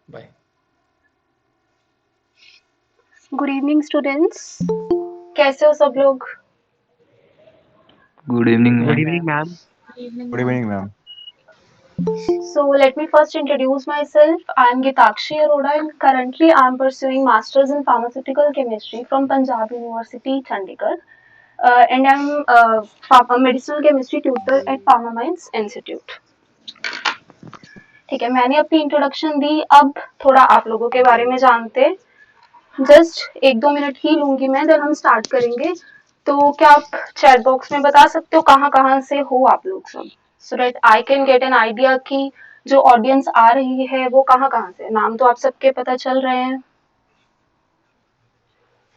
Bye. Good evening students, कैसे हो सब लोग? Good evening Good ma'am. evening, ma'am. Good evening, ma'am. So let me first introduce myself. I am Gitakshi Arora and currently I am pursuing Masters in Pharmaceutical Chemistry from Punjab University, Chandigarh. And I am a medicinal chemistry tutor at Pharma Minds Institute. ठीक है, मैंने अपनी introduction दी, अब थोड़ा आप लोगों के बारे में जानते हैं। जस्ट 1-2 मिनट ही लूंगी मैं, देन हम स्टार्ट करेंगे। तो क्या आप चैट बॉक्स में बता सकते हो कहाँ कहाँ से हो आप लोग सब, so that I can get an idea कि जो ऑडियंस आ रही है वो कहाँ कहाँ से। नाम तो आप सबके पता चल रहे हैं।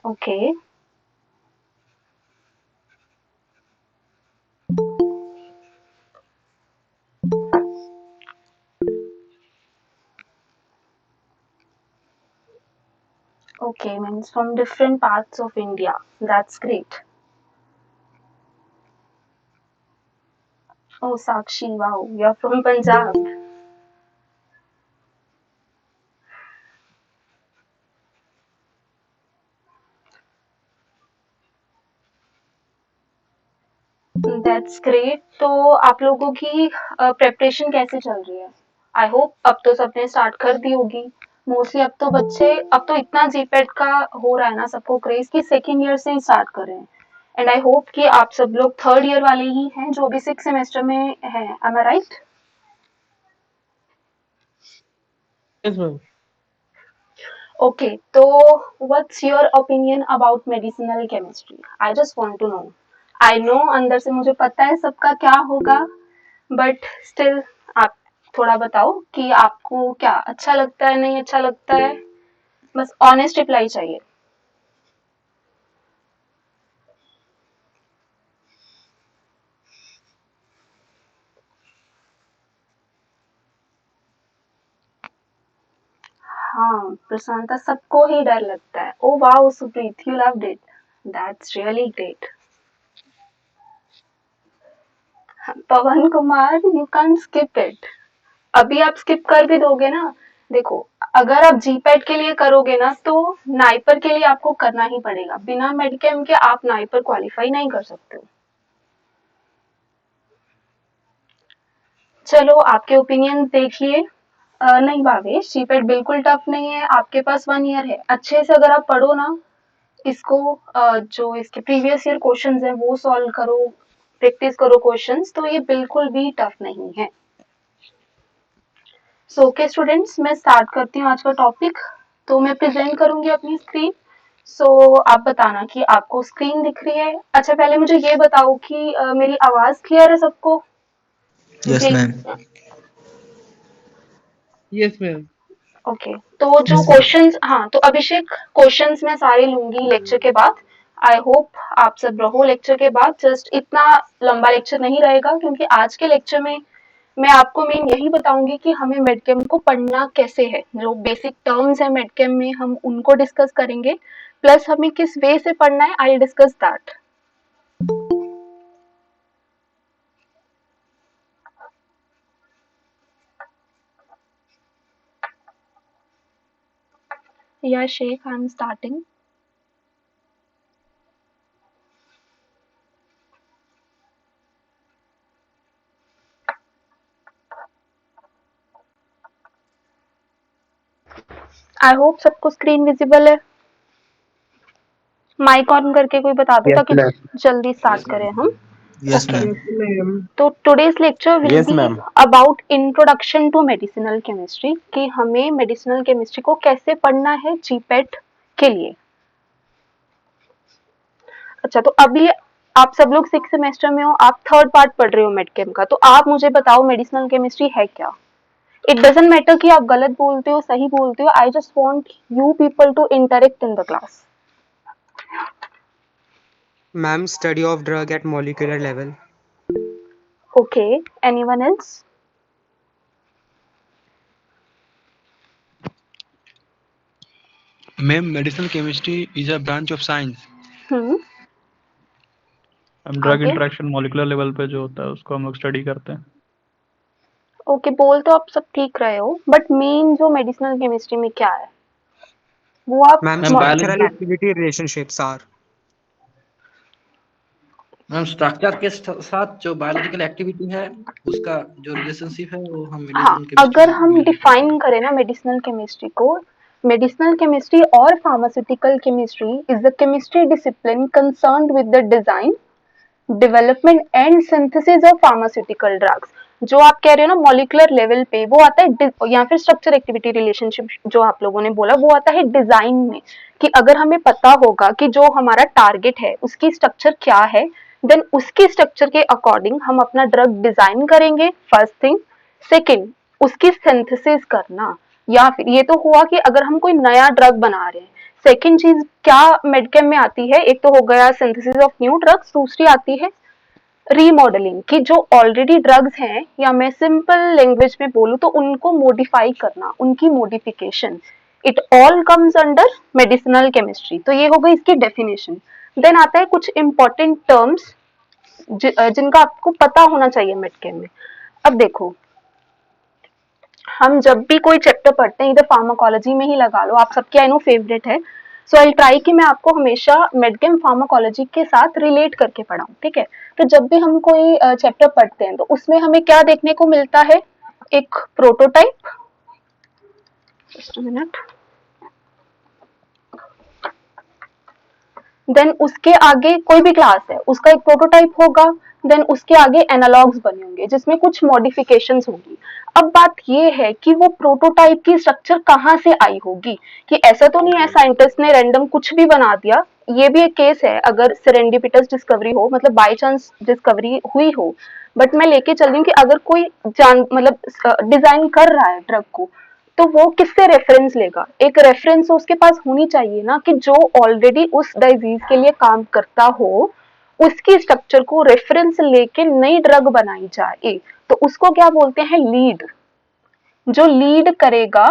Okay okay, means from different parts of India, that's great. Oh, Sakshi, wow, you're from Punjab. That's great. तो आप लोगों की प्रेपरेशन कैसे चल रही है? आई होप अब तो सबने स्टार्ट कर दी होगी। मोस्टली अब तो इतना जीपेट का हो रहा है ना सबको क्रेज कि सेकेंड ईयर से ही स्टार्ट कर रहे हैं। एंड आई होप कि आप सब लोग थर्ड ईयर वाले ही हैं जो अभी 6 सेमेस्टर में हैं। Am I right? Yes, ma'am. Okay, तो what's your opinion about medicinal chemistry? I just want to know. I know अंदर से मुझे पता है सबका क्या होगा, बट स्टिल आप थोड़ा बताओ कि आपको क्या अच्छा लगता है, नहीं अच्छा लगता है। बस ऑनेस्ट रिप्लाई चाहिए। हाँ प्रशांता, सबको ही डर लगता है। Oh wow Supreet, you loved it, that's really great. Pawan Kumar, you can't skip it. अभी आप स्किप कर भी दोगे ना, देखो अगर आप जीपैट के लिए करोगे ना तो नाइपर के लिए आपको करना ही पड़ेगा। बिना मेडिकेम के आप नाइपर क्वालिफाई नहीं कर सकते हो। चलो आपके ओपिनियन देखिए। नहीं भावेश, जीपैट बिल्कुल टफ नहीं है, आपके पास 1 ईयर है। अच्छे से अगर आप पढ़ो ना इसको, जो इसके प्रीवियस ईयर क्वेश्चंस हैं वो सॉल्व करो, प्रैक्टिस करो क्वेश्चंस, तो ये बिल्कुल भी टफ नहीं है। सो ओके स्टूडेंट्स, मैं स्टार्ट करती हूँ आज का टॉपिक। तो मैं प्रेजेंट करूंगी अपनी स्क्रीन। सो आप बताना कि आपको स्क्रीन दिख रही है। अच्छा पहले मुझे ये बताओ कि मेरी आवाज क्लियर है सबको? यस जी मैम। Yes, ma'am. ओके। तो जो क्वेश्चंस, हाँ तो अभिषेक क्वेश्चंस मैं सारे लूंगी लेक्चर के बाद। आई होप आप सब रहो लेक्चर के बाद। जस्ट इतना लंबा लेक्चर नहीं रहेगा क्योंकि आज के लेक्चर में मैं आपको मेन यही बताऊंगी कि हमें मेडकेम को पढ़ना कैसे है। जो बेसिक टर्म्स है मेडकेम में हम उनको डिस्कस करेंगे, प्लस हमें किस वे से पढ़ना है आई डिस्कस दैट। या Shaikh, I am starting. I hope सबको स्क्रीन विजिबल है। माइक ऑन करके कोई बता दो Yes, ताकि ma'am. जल्दी स्टार्ट करें हम। Yes okay, ma'am. Yes, ma'am. तो today's lecture will Yes, be ma'am. About introduction to medicinal chemistry, कि हमें मेडिसिनल केमिस्ट्री को कैसे पढ़ना है जीपेट के लिए। अच्छा, तो अभी आप सब लोग 6 सेमेस्टर में हो, आप थर्ड पार्ट पढ़ रहे हो मेडकेम का, तो आप मुझे बताओ मेडिसिनल केमिस्ट्री है क्या। इट डजंट मैटर कि आप गलत बोलते हो सही बोलते हो, I just want you people to interact in the class. Ma'am, study of drug at molecular level. Okay, anyone else? Ma'am, medicinal chemistry is a branch of science. Hmm, हम drug आगे। इंटरेक्शन मॉलिक्यूलर लेवल पे जो होता है उसको हम लोग study करते हैं। ओके, बोल तो आप सब ठीक रहे हो, बट मेन जो मेडिसिनल केमिस्ट्री में क्या है वो आप ma'am ma'am structural biology, activity relationships are ma'am structure के साथ जो बायोलॉजिकल एक्टिविटी है उसका जो रिलेशनशिप है वो हम हाँ, मेडिसिनल केमिस्ट्री अगर में हम मेजर करते डिफाइन हैं। करें ना मेडिसिनल केमिस्ट्री और pharmaceutical chemistry is the chemistry discipline concerned with the design, development and synthesis of pharmaceutical drugs. जो आप कह रहे हो ना मॉलिक्यूलर लेवल पे, वो आता है या फिर स्ट्रक्चर एक्टिविटी रिलेशनशिप जो आप लोगों ने बोला वो आता है डिजाइन में, कि अगर हमें पता होगा कि जो हमारा टारगेट है उसकी स्ट्रक्चर क्या है, देन उसकी स्ट्रक्चर के अकॉर्डिंग हम अपना ड्रग डिजाइन करेंगे, फर्स्ट थिंग। सेकेंड, उसकी सिंथेसिस करना, या फिर ये तो हुआ कि अगर हम कोई नया ड्रग बना रहे हैं। सेकेंड चीज क्या मेडकेम में आती है, एक तो हो गया सिंथेसिस ऑफ न्यू ड्रग्स, दूसरी आती है रीमॉडलिंग, कि जो ऑलरेडी ड्रग्स हैं, या मैं सिंपल लैंग्वेज में बोलूं तो उनको मॉडिफाई करना, उनकी modification. It all comes under medicinal chemistry. तो ये हो गई इसकी डेफिनेशन। देन आता है कुछ इंपॉर्टेंट टर्म्स जिनका आपको पता होना चाहिए मेडकेम में। अब देखो, हम जब भी कोई चैप्टर पढ़ते हैं, इधर फार्माकोलॉजी में ही लगा लो, आप सबके आई नो फेवरेट है, सो आई ट्राई कि मैं आपको हमेशा मेडकेम फार्माकोलॉजी के साथ रिलेट करके पढ़ाऊं, ठीक है। तो जब भी हम कोई चैप्टर पढ़ते हैं तो उसमें हमें क्या देखने को मिलता है, एक prototype, just a minute, then उसके आगे कोई भी क्लास है उसका एक प्रोटोटाइप होगा, देन उसके आगे एनालॉग्स बने होंगे जिसमें कुछ मॉडिफिकेशंस होंगी। अब बात ये है कि वो प्रोटोटाइप की स्ट्रक्चर कहाँ से आई होगी, कि ऐसा तो नहीं है साइंटिस्ट ने रैंडम कुछ भी बना दिया। ये भी एक केस है अगर सेरेंडिपिटस डिस्कवरी हो, मतलब बाय चांस डिस्कवरी हुई हो, बट मैं लेके चल रही हूँ कि अगर कोई जान मतलब डिजाइन कर रहा है ड्रग को, तो वो किससे रेफरेंस लेगा, एक रेफरेंस उसके पास होनी चाहिए ना, कि जो ऑलरेडी उस डिजीज के लिए काम करता हो उसकी स्ट्रक्चर को रेफरेंस लेके नई ड्रग बनाई जाए, तो उसको क्या बोलते हैं, लीड। जो लीड करेगा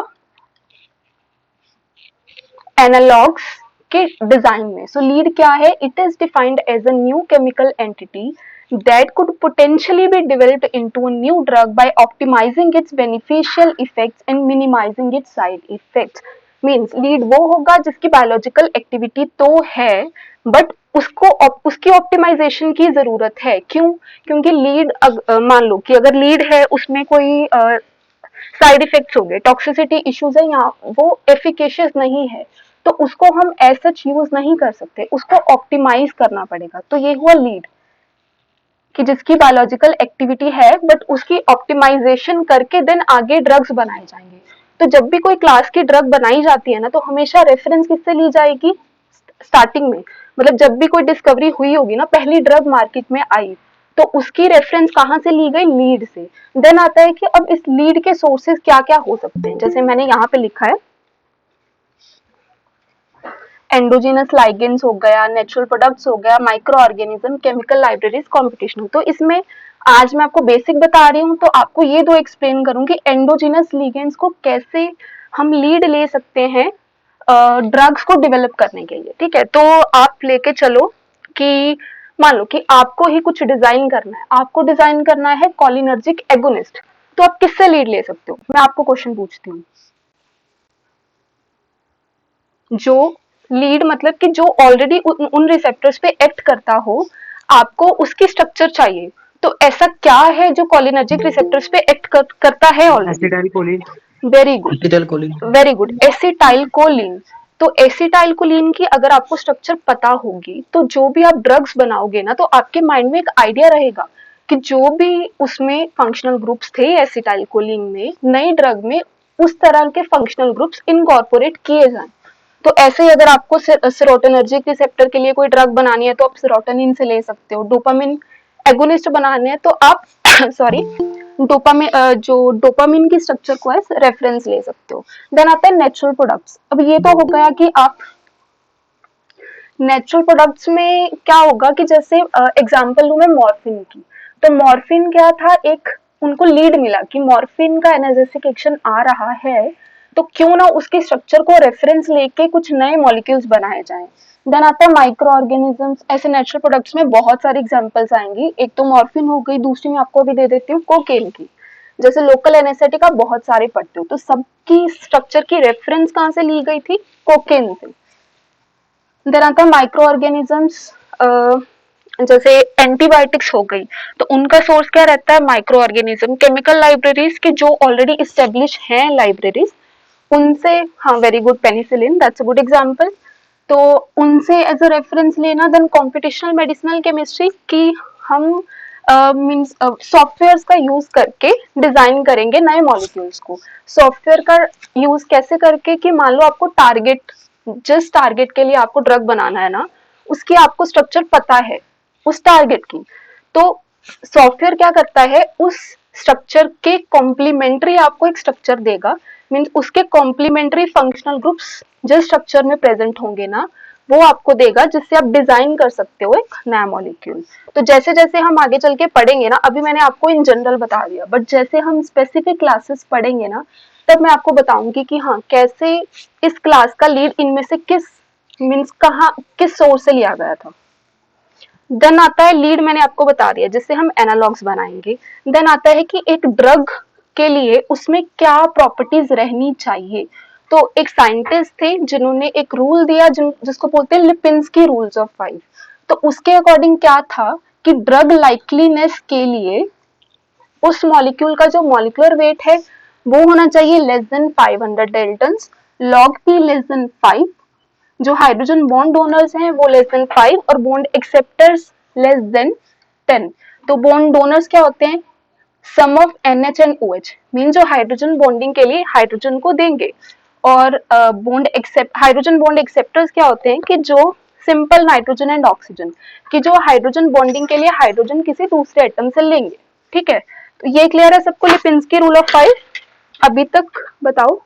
एनालॉग्स के डिजाइन में। सो लीड क्या है, it is defined as a new chemical entity that could potentially be developed into a new drug by optimizing its beneficial effects and minimizing its side effects. Means lead वो होगा जिसकी biological activity तो है, but उसकी optimisation की जरूरत है। क्यों? क्योंकि लीड मान लो कि अगर लीड है उसमें कोई साइड इफेक्ट्स हो गए, टॉक्सिसिटी इश्यूज है, या वो एफिकेशियस नहीं है, तो उसको हम एज सच यूज नहीं कर सकते, उसको ऑप्टिमाइज करना पड़ेगा। तो ये हुआ लीड, कि जिसकी बायोलॉजिकल एक्टिविटी है बट उसकी ऑप्टिमाइजेशन करके देन आगे ड्रग्स बनाए जाएंगे। तो जब भी कोई क्लास की ड्रग बनाई जाती है ना, तो हमेशा रेफरेंस किससे ली जाएगी, स्टार्टिंग में, मतलब जब भी कोई डिस्कवरी हुई होगी ना, पहली ड्रग मार्केट में आई, तो उसकी रेफरेंस कहाँ से ली गई, लीड से। देन आता है कि अब इस लीड के सोर्सेज क्या क्या हो सकते हैं, जैसे मैंने यहाँ पे लिखा है, एंडोजिनस लाइगेंड्स हो गया, नेचुरल प्रोडक्ट्स हो गया, micro organism, chemical libraries, computational. तो इसमें आज मैं आपको बेसिक बता रही हूँ, तो आपको ये दो एक्सप्लेन करूंगी, एंडोजिनस लिगेंड्स को कैसे हम लीड ले सकते हैं ड्रग्स को डेवलप करने के लिए, ठीक है। तो आप लेके चलो कि मान लो कि आपको ही कुछ डिजाइन करना है, आपको डिजाइन करना है कोलिनर्जिक एगोनिस्ट, तो आप किससे लीड ले सकते हो, मैं आपको क्वेश्चन पूछती हूँ। जो लीड मतलब कि जो ऑलरेडी उन रिसेप्टर्स पे एक्ट करता हो, आपको उसकी स्ट्रक्चर चाहिए। तो ऐसा क्या है जो कोलिनर्जिक रिसेप्टर्स पे एक्ट करता है already, acetyl choline very good, acetyl choline. Very good, acetyl choline. तो एसिटाइल कोलिन की अगर आपको स्ट्रक्चर पता होगी, तो जो भी आप ड्रग्स बनाओगे ना, तो आपके माइंड में एक आइडिया रहेगा कि जो भी उसमें फंक्शनल ग्रुप्स थे एसिटाइल कोलिन में, नई ड्रग में उस तरह के फंक्शनल ग्रुप्स इनकॉर्पोरेट किए जाएं। तो ऐसे ही अगर आपको सेरोटोनर्जिक रिसेप्टर के लिए कोई ड्रग बनानी है, तो आप सेरोटोनिन से ले सकते हो। डोपामिन एगोनिस्ट बनाने हैं तो आप सॉरी डोपामिन जो डोपामिन की स्ट्रक्चर को एज रेफरेंस ले सकते हो। देन आता है नेचुरल प्रोडक्ट्स। अब ये तो हो गया कि आप नेचुरल प्रोडक्ट्स में क्या होगा, कि जैसे एग्जांपल लूं मैं मॉर्फिन की, तो मॉर्फिन क्या था, एक उनको लीड मिला कि मॉर्फिन का एनाल्जेसिक एक्शन आ रहा है, तो क्यों ना उसके स्ट्रक्चर को रेफरेंस लेके कुछ नए मॉलिक्यूल्स बनाए जाएं। देन आता है माइक्रो ऑर्गेनिजम्स। ऐसे नेचुरल प्रोडक्ट्स में बहुत सारी एग्जांपल्स आएंगी, एक तो मॉर्फिन हो गई, दूसरी मैं आपको भी दे देती हूँ कोकेन की। जैसे लोकल एनेस्थेटिक आप बहुत सारे पढ़ते हो, तो सबकी स्ट्रक्चर की रेफरेंस कहाँ से ली गई थी? कोकेन से। देन आता है माइक्रो ऑर्गेनिजम्स, जैसे एंटीबायोटिक्स हो गई, तो उनका सोर्स क्या रहता है? Micro organism. केमिकल लाइब्रेरीज के जो ऑलरेडी इस्टेब्लिश हैं लाइब्रेरीज, उनसे, हाँ very good, penicillin, that's a good example, तो उनसे एज अ रेफरेंस लेना। देन कॉम्पिटिशनल मेडिसिनल केमिस्ट्री की हम मींस सॉफ्टवेयर्स का यूज करके डिजाइन करेंगे नए मॉलिक्यूल्स को। सॉफ्टवेयर का यूज कैसे करके कि मान लो आपको टारगेट, जिस टारगेट के लिए आपको ड्रग बनाना है ना, उसकी आपको स्ट्रक्चर पता है उस टारगेट की, तो सॉफ्टवेयर क्या करता है, उस स्ट्रक्चर के कॉम्प्लीमेंट्री आपको एक स्ट्रक्चर देगा, मींस उसके कॉम्प्लीमेंट्री फंक्शनल ग्रुप्स जिस स्ट्रक्चर में प्रेजेंट होंगे ना, वो आपको देगा, जिससे आप डिजाइन कर सकते हो एक नया मॉलिक्यूल। तो जैसे जैसे हम आगे चल के पढ़ेंगे ना, अभी मैंने आपको इन जनरल बता दिया, बट जैसे हम स्पेसिफिक क्लासेस पढ़ेंगे ना, तब मैं आपको बताऊंगी कि हाँ कैसे इस क्लास का लीड इनमें से किस मींस कहाँ किस सोर्स से लिया गया था। देन आता है लीड, मैंने आपको बता दिया, जिससे हम एनालॉग्स बनाएंगे। देन आता है कि एक ड्रग के लिए उसमें क्या प्रॉपर्टीज रहनी चाहिए। तो एक साइंटिस्ट थे जिन्होंने एक रूल दिया जिसको बोलते हैं लिपिंस्की रूल्स ऑफ 5। तो उसके अकॉर्डिंग क्या था कि ड्रग लाइकलीनेस के लिए उस मॉलिक्यूल का जो मॉलिक्यूलर वेट है वो होना चाहिए less than 500 Dalton's, log P less than 5, जो हाइड्रोजन बॉन्ड डोनर्स हैं वो लेस देन 5 और बॉन्ड एक्सेप्टर्स लेस देन 10। तो बॉन्ड डोनर्स क्या होते हैं? Some of NH and OH, mean जो हाइड्रोजन बॉन्डिंग के लिए हाइड्रोजन को देंगे, और हाइड्रोजन बॉन्ड एक्सेप्टर्स क्या होते हैं कि जो सिंपल नाइट्रोजन एंड ऑक्सीजन, कि जो हाइड्रोजन बॉन्डिंग के लिए हाइड्रोजन किसी दूसरे एटम से लेंगे। ठीक है, तो ये क्लियर है सबको लिपिंस्की रूल ऑफ 5? अभी तक बताओ।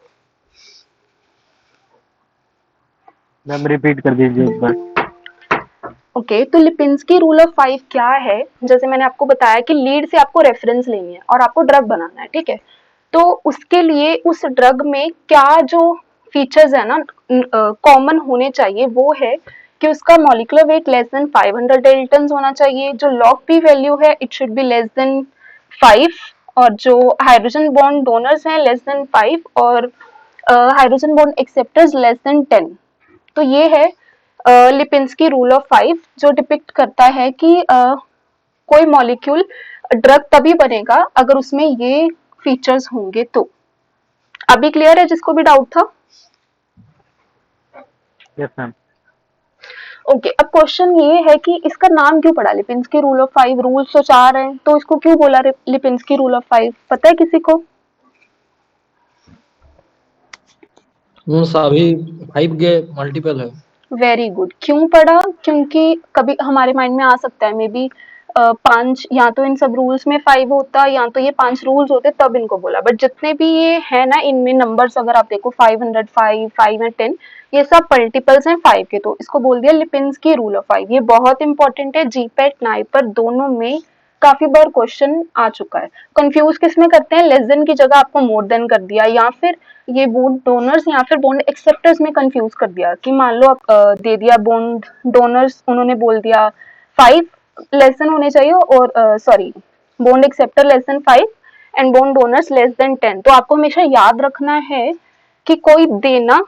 मैम रिपीट कर दीजिए एक बार। ओके, तो लिपिंस्की रूल ऑफ 5 क्या है? जैसे मैंने आपको बताया कि लीड से आपको रेफरेंस लेनी है और आपको ड्रग बनाना है, ठीक है, तो उसके लिए उस ड्रग में क्या जो फीचर्स है ना कॉमन होने चाहिए, वो है कि उसका molecular weight less than 500 Dalton's होना चाहिए, जो लॉग पी वैल्यू है it should be less than 5, और जो हाइड्रोजन बॉन्ड डोनर्स हैं लेस देन 5, और hydrogen bond acceptors less than 10। तो ये है लिपिंस्की रूल ऑफ 5, जो डिपिक्ट करता है कि कोई मॉलिक्यूल ड्रग तभी बनेगा अगर उसमें ये फीचर्स होंगे। तो अभी क्लियर है जिसको भी डाउट था? Yes ma'am. ओके, अब क्वेश्चन ये है कि इसका नाम क्यों पड़ा लिपिंस्की रूल ऑफ 5? रूल्स तो 4 हैं, तो इसको क्यों बोला लिपिंस्की रूल ऑफ 5? पता है किसी को? अभी 5 के मल्टीपल है। Very good. क्यों पढ़ा? क्योंकि कभी हमारे माइंड में आ सकता है मे बी 5, या तो इन सब रूल्स में 5 होता, या तो ये 5 रूल्स होते तब इनको बोला, बट जितने भी ये है ना इनमें नंबर्स अगर आप देखो 505, 5 एंड 10, ये सब मल्टीपल्स हैं 5 के, तो इसको बोल दिया लिपिंस्की रूल ऑफ 5। ये बहुत इंपॉर्टेंट है, जीपैट नाइपर दोनों में काफी बार क्वेश्चन आ चुका है। कंफ्यूज किस में करते हैं? लेस देन की जगह आपको मोर देन कर दिया, या फिर ये बॉन्ड डोनर्स या फिर बॉन्ड एक्सेप्टर्स में कंफ्यूज कर दिया कि मान लो आप दे दिया बॉन्ड डोनर्स, उन्होंने बोल दिया 5 लेस देन होने चाहिए, और sorry bond acceptor less than 5 and bond donors less than 10। तो आपको हमेशा याद रखना है कि कोई देना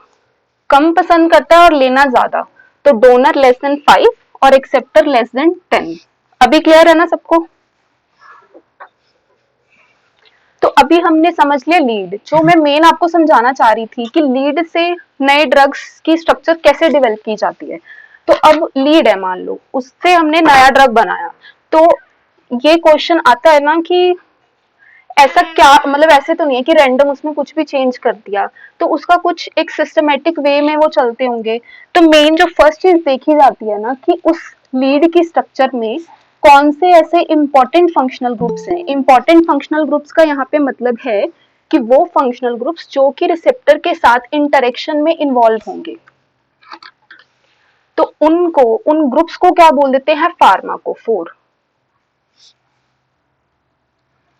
कम पसंद करता है और लेना ज्यादा, तो डोनर लेस देन 5 और एक्सेप्टर लेस देन 10। अभी क्लियर है ना सबको? तो अभी हमने समझ लिया लीड। जो मैं मेन आपको समझाना चाह रही थी कि लीड से नए ड्रग्स की स्ट्रक्चर कैसे डेवलप की जाती है। तो अब लीड है मान लो, उससे हमने नया ड्रग बनाया, तो ये क्वेश्चन आता है ना कि ऐसा क्या, मतलब ऐसे तो नहीं है कि रैंडम उसमें कुछ भी चेंज कर दिया, तो उसका कुछ एक सिस्टमेटिक वे में वो चलते होंगे। तो मेन जो फर्स्ट चीज देखी जाती है ना कि उस लीड की स्ट्रक्चर में कौन से ऐसे इंपॉर्टेंट फंक्शनल ग्रुप्स हैं। इंपॉर्टेंट फंक्शनल ग्रुप्स का यहाँ पे मतलब है कि वो फंक्शनल ग्रुप्स जो कि रिसेप्टर के साथ इंटरेक्शन में इन्वॉल्व होंगे, तो उन ग्रुप्स को क्या बोल देते हैं? फार्माकोफोर।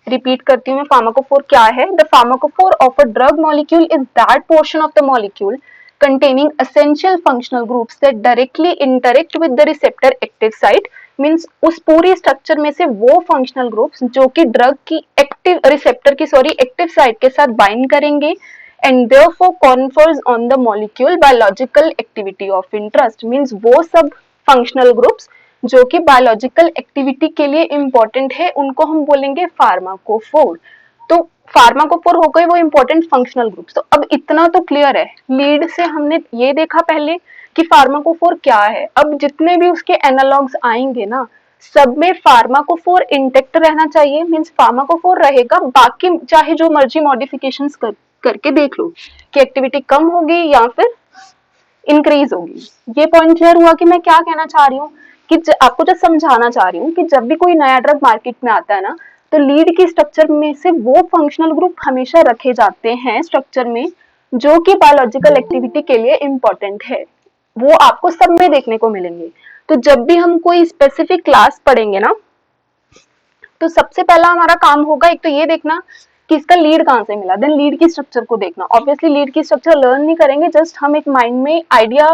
रिपीट करती हूँ मैं, फार्माकोफोर क्या है? The pharmacophore of a drug molecule is that portion of the molecule containing essential functional groups that directly interact with the receptor active site। Means उस पूरी स्ट्रक्चर में से वो फंक्शनल ग्रुप्स जो कि ड्रग की एक्टिव एक्टिव साइट के साथ बाइंड करेंगे and therefore confers on the molecule biological activity of interest, means वो सब फंक्शनल ग्रुप्स जो कि बायोलॉजिकल एक्टिविटी के लिए इंपॉर्टेंट है उनको हम बोलेंगे फार्माकोफोर। तो फार्माकोफोर हो गए वो इंपॉर्टेंट फंक्शनल ग्रुप्स। तो अब इतना तो क्लियर है, लीड से हमने ये देखा पहले कि फार्माकोफोर क्या है। अब जितने भी उसके एनालॉग्स आएंगे ना, सब में फार्माकोफोर इंटेक्ट रहना चाहिए, मींस फार्माकोफोर रहेगा, बाकी चाहे जो मर्जी मॉडिफिकेशंस करके देख लो कि एक्टिविटी कम होगी या फिर इंक्रीज होगी। ये पॉइंट क्लियर हुआ कि मैं क्या कहना चाह रही हूँ, कि आपको जो समझाना चाह रही हूँ कि जब भी कोई नया ड्रग मार्केट में आता है ना, तो लीड की स्ट्रक्चर में से वो फंक्शनल ग्रुप हमेशा रखे जाते हैं स्ट्रक्चर में जो कि बायोलॉजिकल एक्टिविटी के लिए इंपॉर्टेंट है। वो आपको सब में देखने को मिलेंगे। तो जब भी हम कोई स्पेसिफिक क्लास पढ़ेंगे ना, तो सबसे पहला हमारा काम होगा एक तो ये देखना कि इसका लीड कहाँ से मिला, देन लीड की स्ट्रक्चर को देखना। ऑब्वियसली लीड की स्ट्रक्चर लर्न नहीं करेंगे, जस्ट हम एक माइंड में आइडिया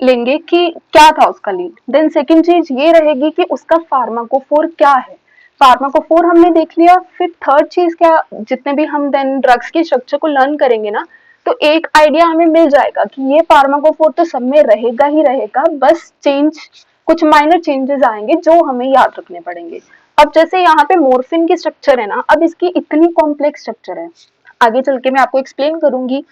लेंगे कि क्या था उसका लीड। देन सेकंड चीज ये रहेगी कि उसका फार्माकोफोर क्या है। फार्माकोफोर हमने देख लिया। फिर थर्ड चीज क्या, जितने भी हम देन ड्रग्स की स्ट्रक्चर को लर्न करेंगे ना, तो एक आइडिया हमें मिल जाएगा कि ये फार्माकोफोर तो सब में रहेगा ही रहेगा, बस कुछ माइनर चेंजेस आएंगे जो हमें याद रखने पड़ेंगे। अब जैसे यहाँ पे मॉर्फिन की स्ट्रक्चर है ना, अब इसकी इतनी कॉम्प्लेक्स स्ट्रक्चर है, आगे चल के मैं आपको एक्सप्लेन करूंगी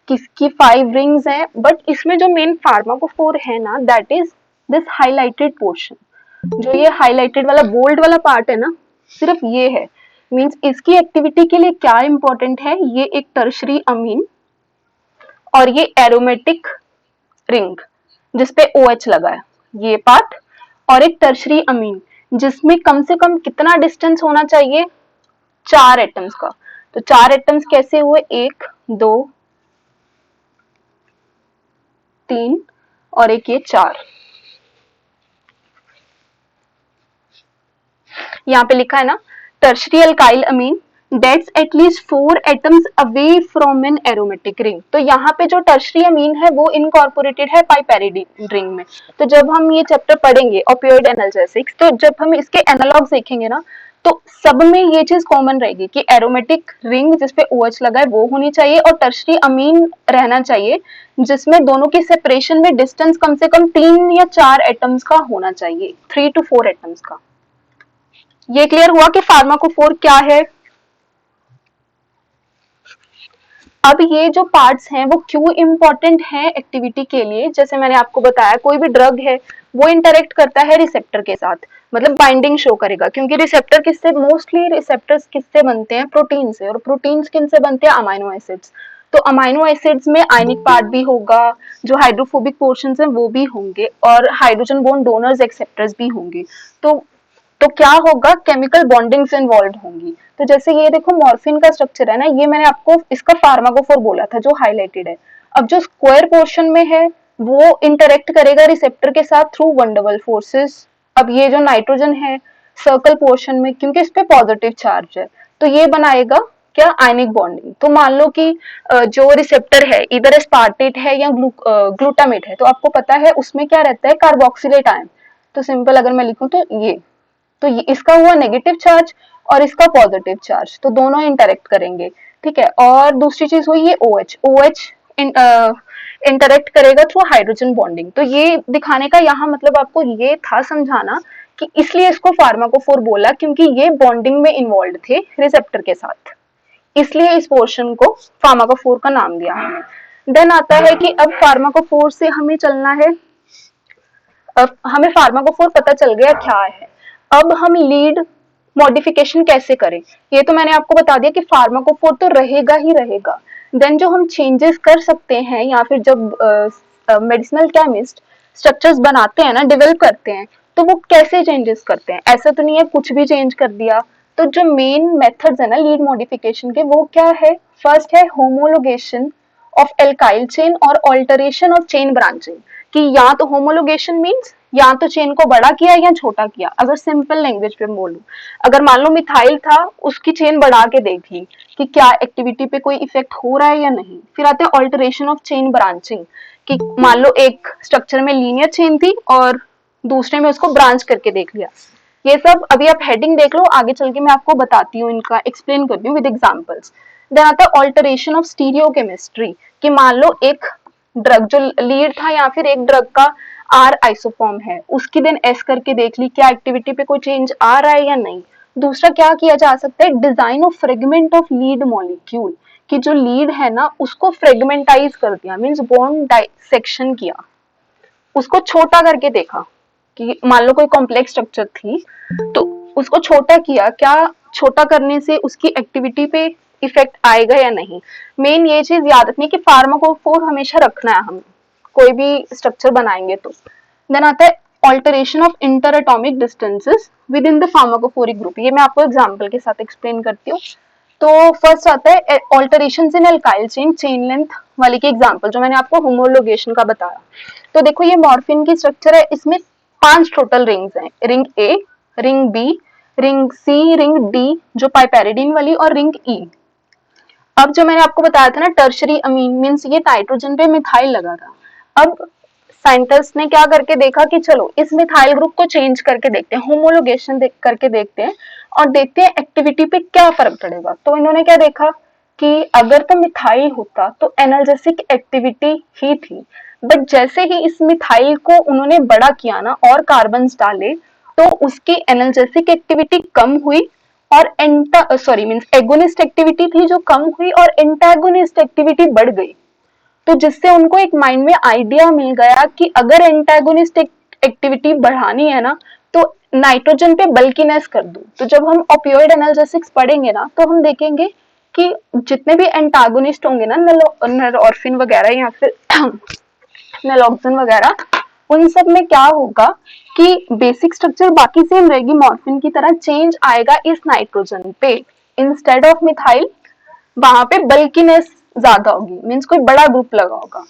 कि इसकी 5 रिंग्स हैं, बट इसमें जो मेन फार्माकोफोर है ना, that is this highlighted portion. जो ये हाईलाइटेड वाला बोल्ड वाला पार्ट है ना, सिर्फ ये है। मींस इसकी एक्टिविटी के लिए क्या इंपॉर्टेंट है, ये एक टर्शरी अमीन और ये एरोमेटिक रिंग जिसपे OH लगा है, ये पार्ट, और एक टर्शरी अमीन जिसमें कम से कम कितना डिस्टेंस होना चाहिए, 4 एटम्स का। तो 4 एटम्स कैसे हुए, 1 2 3 और एक ये 4। यहाँ पे लिखा है ना, tertiary alkyl amine that's at least 4 atoms away from an aromatic ring. तो यहाँ पे जो टर्शरी अमीन है वो इनकॉर्पोरेटेड है पाइपेरिडीन रिंग में। तो जब हम ये चैप्टर पढ़ेंगे ओपियोइड एनाल्जेसिक्स, तो जब हम इसके एनालॉग्स देखेंगे ना, तो सब में ये चीज कॉमन रहेगी कि एरोमेटिक रिंग जिसपे OH लगा है वो होनी चाहिए और टर्शरी अमीन रहना चाहिए जिसमें दोनों की सेपरेशन में डिस्टेंस कम से कम 3 या 4 एटम्स का होना चाहिए, 3 to 4 एटम्स का। ये क्लियर हुआ कि फार्माकोफोर क्या है। अब ये जो पार्ट्स हैं वो क्यों इंपॉर्टेंट हैं एक्टिविटी के लिए, जैसे मैंने आपको बताया कोई भी ड्रग है वो इंटरेक्ट करता है रिसेप्टर के साथ, मतलब बाइंडिंग शो करेगा, क्योंकि रिसेप्टर किससे, मोस्टली रिसेप्टर्स किससे बनते हैं, प्रोटीन से, और प्रोटीन्स किनसे बनते हैं, अमाइनो एसिड्स। तो अमाइनो एसिड्स में आयनिक पार्ट भी होगा, जो हाइड्रोफोबिक पोर्शंस हैं वो भी होंगे, और हाइड्रोजन बॉन्ड डोनर्स एक्सेप्टर्स भी होंगे। तो क्या होगा, केमिकल बॉन्डिंग्स इन्वॉल्व होंगी। तो जैसे ये देखो मॉर्फिन का स्ट्रक्चर है ना, ये मैंने आपको इसका फार्माकोफोर बोला था जो हाईलाइटेड है। अब जो स्क्वायर पोर्शन में है वो इंटरेक्ट करेगा रिसेप्टर के साथ थ्रू वन डबल फोर्सेस। अब ये जो नाइट्रोजन है सर्कल पोर्शन में, क्योंकि इस पे पॉजिटिव चार्ज है, तो ये बनाएगा क्या, आयनिक बॉन्डिंग। तो मान लो कि जो रिसेप्टर है इधर एस्पार्टेट है या ग्लूटामेट है, तो आपको पता है उसमें क्या रहता है, कार्बोक्सिलेट आयन। तो सिंपल अगर मैं लिखूं तो ये इसका हुआ नेगेटिव चार्ज और इसका पॉजिटिव चार्ज, तो दोनों इंटरेक्ट करेंगे, ठीक है। और दूसरी चीज हुई ये OH इंटरेक्ट करेगा थ्रू हाइड्रोजन बॉन्डिंग। तो ये दिखाने का यहाँ मतलब आपको ये था समझाना कि इसलिए इसको फार्माकोफोर बोला, क्योंकि ये बॉन्डिंग में इन्वॉल्व थे रिसेप्टर के साथ, इसलिए इस पोर्शन को फार्माकोफोर का नाम दिया हमने। देन आता है कि अब फार्माकोफोर से हमें चलना है, अब हमें फार्माकोफोर पता चल गया क्या है, अब हम लीड मॉडिफिकेशन कैसे करें। ये तो मैंने आपको बता दिया कि फार्माकोफोर तो रहेगा ही रहेगा। देन जो हम चेंजेस कर सकते हैं, या फिर जब मेडिसिनल केमिस्ट स्ट्रक्चर्स बनाते हैं ना, डेवलप करते हैं, तो वो कैसे चेंजेस करते हैं। ऐसा तो नहीं है कुछ भी चेंज कर दिया। तो जो मेन मेथड्स है ना लीड मॉडिफिकेशन के, वो क्या है, फर्स्ट है होमोलोगेशन ऑफ एल्काइल चेन और ऑल्टरेशन ऑफ चेन ब्रांचिंग। कि या तो होमोलोगेशन मींस या तो चेन को बड़ा किया या छोटा किया। अगर सिंपल लैंग्वेज में बोलूं, अगर मान लो मिथाइल था, उसकी चेन बढ़ा के देख ली कि क्या एक्टिविटी पे कोई इफेक्ट हो रहा है या नहीं। फिर आते हैं ऑल्टरेशन ऑफ चेन ब्रांचिंग, कि मान लो एक स्ट्रक्चर में लीनियर चेन थी और दूसरे में उसको ब्रांच करके देख लिया, ये सब अभी आप हेडिंग देख लो, आगे चल के मैं आपको बताती हूँ, इनका एक्सप्लेन करती हूँ विद एग्जांपल्स। देन आता है ऑल्टरेशन ऑफ स्टीरियोकेमिस्ट्री, कि मान लो एक ड्रग जो लीड था या फिर एक ड्रग का आर आइसोफॉर्म है, उसकी देन एस करके देख ली क्या एक्टिविटी पे कोई चेंज आ रहा है या नहीं। दूसरा क्या किया जा सकता है, design of fragment of lead molecule, कि जो लीड है ना उसको फ्रेगमेंटाइज कर दिया, मींस बॉन्ड डाइसेक्शन किया, उसको छोटा करके देखा कि मान लो कोई कॉम्प्लेक्स स्ट्रक्चर थी तो उसको छोटा किया, क्या छोटा करने से उसकी एक्टिविटी पे इफेक्ट आएगा या नहीं। मेन ये चीज याद रखनी है कि फार्माकोफोर हमेशा रखना है हमें, कोई भी स्ट्रक्चर बनाएंगे तो। देन आता है alteration of inter atomic distances with in the pharmacophoric group, ये मैं आपको एग्जांपल के साथ एक्सप्लेन करती हूँ। तो फर्स्ट आता है ऑल्टरेशंस इन एल्काइल चेन, चेन लेंथ वाली के एग्जांपल जो मैंने आपको होमोलोगेशन का बताया। तो देखो ये मॉर्फिन की स्ट्रक्चर है, इसमें 5 टोटल रिंग्स हैं, रिंग ए, रिंग बी, रिंग सी, रिंग डी जो पाइपेरिडीन वाली, और रिंग ई। अब जो मैंने आपको बताया था ना टर्शरी अमीन, मींस ये नाइट्रोजन पे मिथाइल लगा था। अब साइंटिस्ट ने क्या करके देखा कि चलो इस मिथाइल ग्रुप को चेंज करके देखते हैं, होमोलोगेशन करके देखते हैं और देखते हैं एक्टिविटी पे क्या फर्क पड़ेगा। तो इन्होंने क्या देखा कि अगर तो मिथाइल होता तो एनाल्जेसिक एक्टिविटी ही थी, बट जैसे ही इस मिथाइल को उन्होंने बड़ा किया ना और कार्बन्स डाले तो उसकी एनाल्जेसिक एक्टिविटी कम हुई और एगोनिस्ट एक्टिविटी थी जो कम हुई और एंटागोनिस्ट एक्टिविटी बढ़ गई। तो जिससे उनको एक माइंड में आइडिया मिल गया कि अगर एंटागोनिस्ट एक्टिविटी बढ़ानी है ना तो नाइट्रोजन पे बल्कीनेस कर दो। तो जब हम ओपियोइड एनाल्जेसिक्स पढ़ेंगे ना तो हम देखेंगे कि जितने भी एंटागोनिस्ट होंगे ना, नॉरफिन वगैरह या फिर नैलोक्सिन वगैरह, उन सब में क्या होगा कि बेसिक स्ट्रक्चर बाकी सेम रहेगी, मॉर्फिन की तरह, चेंज आएगा इस नाइट्रोजन पे, इंस्टेड ऑफ मिथाइल वहां पे बल्कीनेस ज्यादा होगी, मींस कोई बड़ा ग्रुप लगा होगा।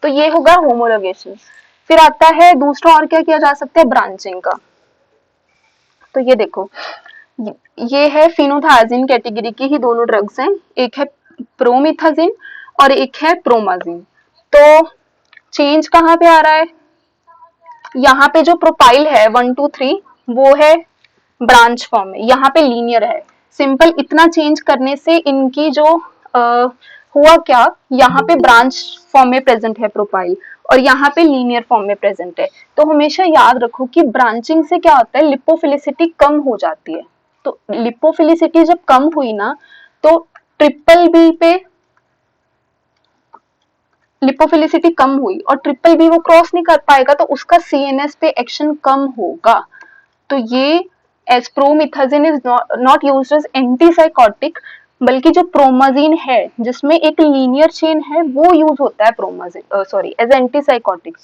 तो ये होगा होमोलोगेशन। फिर आता है दूसरा, और क्या किया जा सकता है, ब्रांचिंग का। तो ये देखो ये है फिनोथायाजिन कैटेगरी की ही दोनों ड्रग्स हैं, एक है प्रोमिथाजिन और एक है प्रोमाजिन। तो चेंज कहाँ पे आ रहा है, यहाँ पे जो प्रोपाइल है 1 2 3 वो है ब्रांच फॉर्म में, यहाँ पे लीनियर है। सिंपल इतना चेंज करने से इनकी जो हुआ क्या, यहाँ पे ब्रांच फॉर्म में प्रेजेंट है प्रोपाइल और यहाँ पे लीनियर फॉर्म में प्रेजेंट है। तो हमेशा याद रखो कि ब्रांचिंग से क्या होता है, लिपोफिलिसिटी कम हो जाती है। तो लिपोफिलिसिटी जब कम हुई ना तो ट्रिपल बी पे लिपोफिलिसिटी कम हुई और ट्रिपल बी वो क्रॉस नहीं कर पाएगा तो उसका सीएनएस पे एक्शन कम होगा। तो ये as promethazine is not used as antipsychotic, बल्कि जो प्रोमाजिन है जिसमें एक लीनियर चेन है वो यूज होता है प्रोमाजिन एज एंटीसाइकोटिक।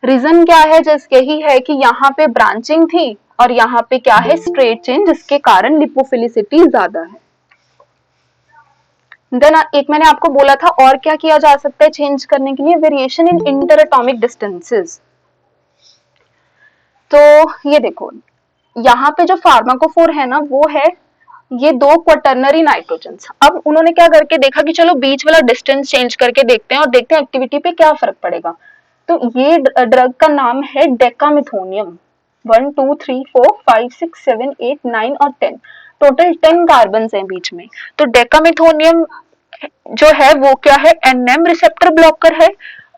रीजन क्या है, जैसे यही है कि यहाँ पे ब्रांचिंग थी और यहाँ पे क्या है, स्ट्रेट चेन, जिसके कारण लिपोफिलिसिटी ज्यादा है। देन एक मैंने आपको बोला था और क्या किया जा सकता है चेंज करने के लिए, variation in inter atomic distances. तो ये देखो यहाँ पे जो फार्माकोफोर है ना वो है ये 2 क्वाटर्नरी नाइट्रोजन्स। अब उन्होंने क्या करके देखा कि चलो बीच वाला डिस्टेंस चेंज करके देखते हैं और देखते हैं एक्टिविटी पे क्या फर्क पड़ेगा। तो ये ड्रग का नाम है डेकामिथोनियम। 1 2 3 4 5 6 7 8 9 और 10, टोटल 10 कार्बन हैं बीच में। तो डेकामिथोनियम जो है वो क्या है, एनएम रिसेप्टर ब्लॉकर है,